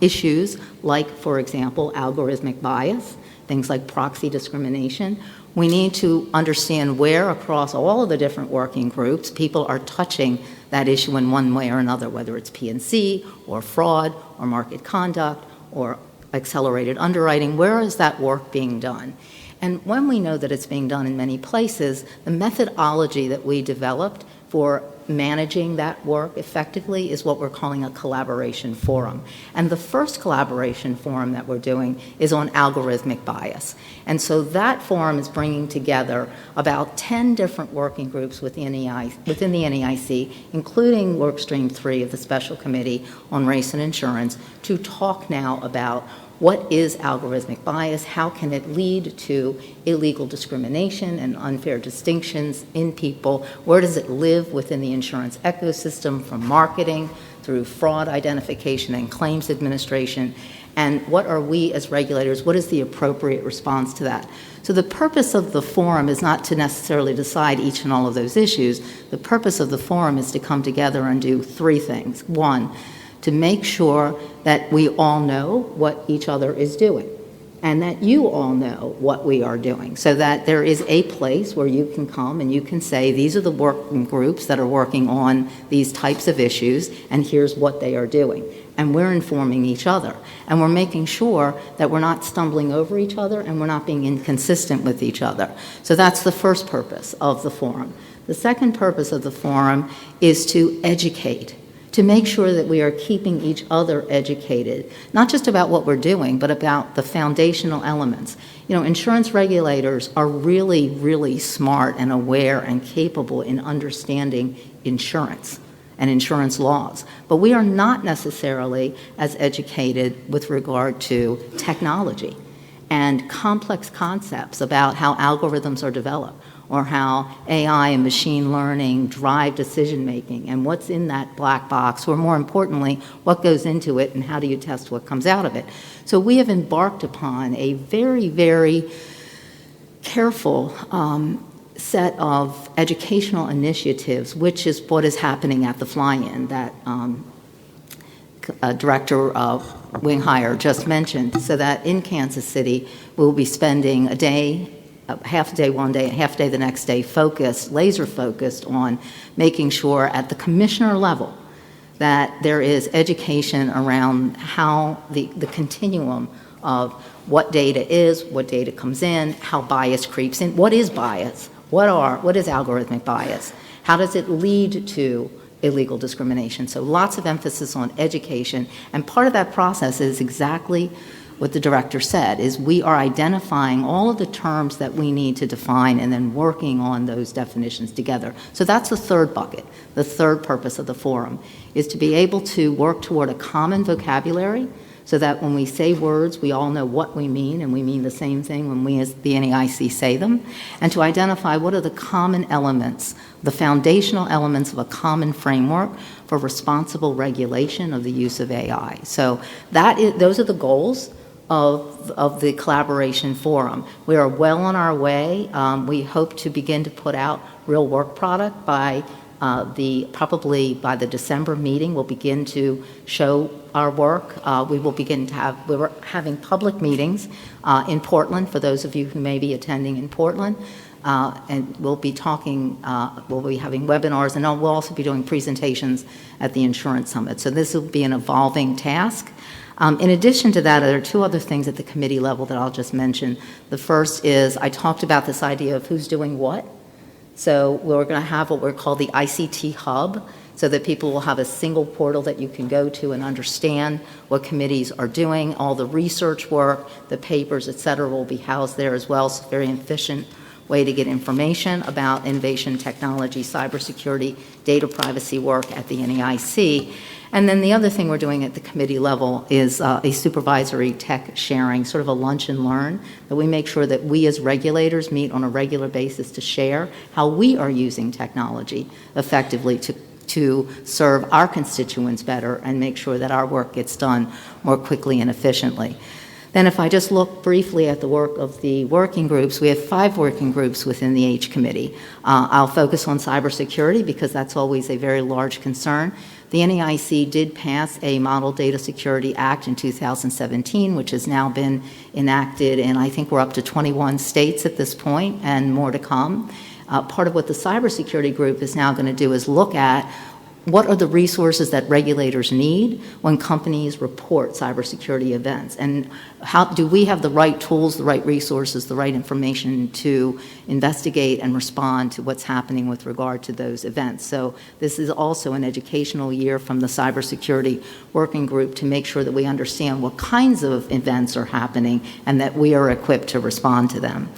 issues like, for example, algorithmic bias, things like proxy discrimination, we need to understand where across all of the different working groups people are touching that issue in one way or another, whether it's P&C or fraud or market conduct or accelerated underwriting. Where is that work being done? And when we know that it's being done in many places, the methodology that we developed for managing that work effectively is what we're calling a collaboration forum. And the first collaboration forum that we're doing is on algorithmic bias. And so that forum is bringing together about 10 different working groups within the NAIC, including Workstream 3 of the Special Committee on Race and Insurance, to talk now about what is algorithmic bias, how can it lead to illegal discrimination and unfair distinctions in people, where does it live within the insurance ecosystem from marketing through fraud identification and claims administration, and what are we as regulators, what is the appropriate response to that? So the purpose of the forum is not to necessarily decide each and all of those issues. The purpose of the forum is to come together and do three things. One, to make sure that we all know what each other is doing and that you all know what we are doing, so that there is a place where you can come and you can say, these are the working groups that are working on these types of issues, and here's what they are doing. And we're informing each other. And we're making sure that we're not stumbling over each other and we're not being inconsistent with each other. So that's the first purpose of the forum. The second purpose of the forum is to educate, to make sure that we are keeping each other educated, not just about what we're doing, but about the foundational elements. You know, insurance regulators are really, really smart and aware and capable in understanding insurance and insurance laws. But we are not necessarily as educated with regard to technology and complex concepts about how algorithms are developed, or how AI and machine learning drive decision-making and what's in that black box, or more importantly, what goes into it and how do you test what comes out of it. So we have embarked upon a very, very careful set of educational initiatives, which is what is happening at the fly-in that Director Winghire just mentioned, so that in Kansas City we'll be spending a day, half a day one day, half a day the next day, laser focused on making sure at the commissioner level that there is education around how the continuum of what data is, what data comes in, how bias creeps in, what is bias, what is algorithmic bias, how does it lead to illegal discrimination. So lots of emphasis on education, and part of that process is exactly what the director said, is we are identifying all of the terms that we need to define and then working on those definitions together. So that's the third bucket. The third purpose of the forum is to be able to work toward a common vocabulary so that when we say words, we all know what we mean, and we mean the same thing when we as the NAIC say them, and to identify what are the common elements, the foundational elements of a common framework for responsible regulation of the use of AI. So those are the goals of the collaboration forum. We are well on our way. We hope to begin to put out real work product by probably by the December meeting. We'll begin to show our work. We're having public meetings in Portland for those of you who may be attending in Portland. And we'll be having webinars, and we'll also be doing presentations at the Insurance Summit. So this will be an evolving task. In addition to that, there are two other things at the committee level that I'll just mention. The first is I talked about this idea of who's doing what. So we're going to have what we're called the ICT hub, so that people will have a single portal that you can go to and understand what committees are doing. All the research work, the papers, et cetera, will be housed there as well. It's a very efficient way to get information about innovation, technology, cybersecurity, data privacy work at the NAIC. And then the other thing we're doing at the committee level is a supervisory tech sharing, sort of a lunch and learn, that we make sure that we as regulators meet on a regular basis to share how we are using technology effectively to serve our constituents better and make sure that our work gets done more quickly and efficiently. Then if I just look briefly at the work of the working groups, we have 5 working groups within the H Committee. I'll focus on cybersecurity because that's always a very large concern. The NAIC did pass a Model Data Security Act in 2017, which has now been enacted, and I think we're up to 21 states at this point and more to come. Part of what the cybersecurity group is now going to do is look at what are the resources that regulators need when companies report cybersecurity events, and how do we have the right tools, the right resources, the right information to investigate and respond to what's happening with regard to those events. So this is also an educational year from the cybersecurity working group to make sure that we understand what kinds of events are happening and that we are equipped to respond to them.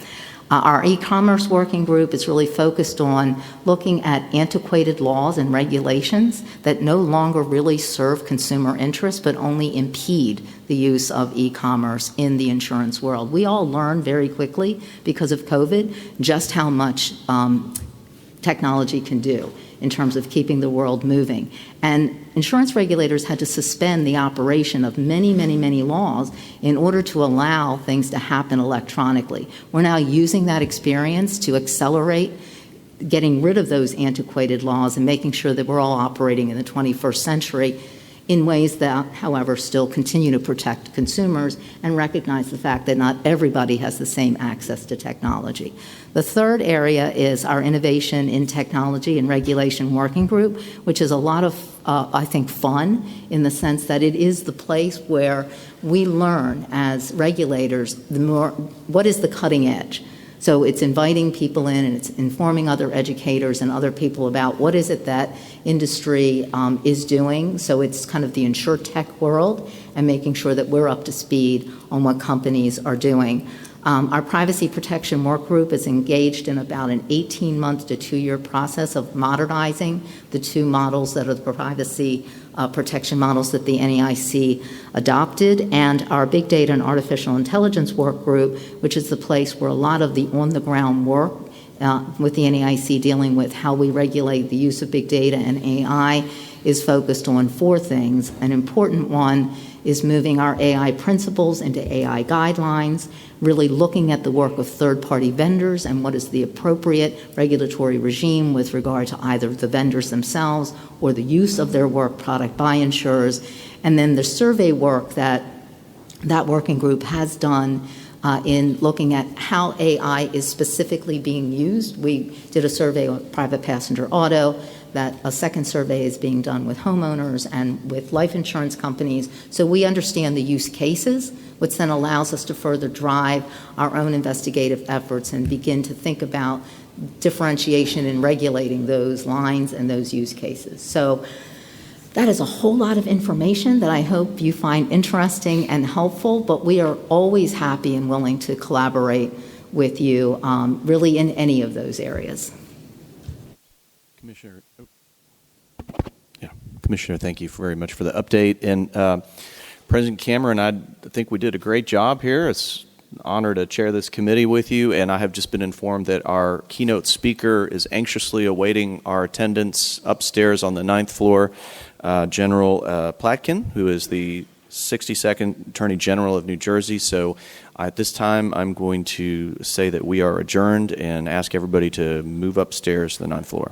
Our e-commerce working group is really focused on looking at antiquated laws and regulations that no longer really serve consumer interests but only impede the use of e-commerce in the insurance world. We all learned very quickly because of COVID just how much technology can do in terms of keeping the world moving. And insurance regulators had to suspend the operation of many, many, many laws in order to allow things to happen electronically. We're now using that experience to accelerate getting rid of those antiquated laws and making sure that we're all operating in the 21st century in ways that, however, still continue to protect consumers and recognize the fact that not everybody has the same access to technology. The third area is our Innovation in Technology and Regulation Working Group, which is a lot of, I think, fun in the sense that it is the place where we learn as regulators what is the cutting edge. So it's inviting people in and it's informing other educators and other people about what is it that industry is doing. So it's kind of the InsurTech world and making sure that we're up to speed on what companies are doing. Our Privacy Protection Work Group is engaged in about an 18-month to 2-year process of modernizing the 2 models that are the privacy protection models that the NAIC adopted, and our Big Data and Artificial Intelligence Work Group, which is the place where a lot of the on-the-ground work with the NAIC dealing with how we regulate the use of big data and AI is focused on 4 things. An important one is moving our AI principles into AI guidelines, really looking at the work of third-party vendors and what is the appropriate regulatory regime with regard to either the vendors themselves or the use of their work product by insurers, and then the survey work that working group has done in looking at how AI is specifically being used. We did a survey of private passenger auto, that a second survey is being done with homeowners and with life insurance companies. So we understand the use cases, which then allows us to further drive our own investigative efforts and begin to think about differentiation in regulating those lines and those use cases. So that is a whole lot of information that I hope you find interesting and helpful, but we are always happy and willing to collaborate with you really in any of those areas. Commissioner, thank you very much for the update. And President Cameron, I think we did a great job here. It's an honor to chair this committee with you, and I have just been informed that our keynote speaker is anxiously awaiting our attendance upstairs on the 9th floor, General Platkin, who is the 62nd Attorney General of New Jersey. So at this time, I'm going to say that we are adjourned and ask everybody to move upstairs to the 9th floor.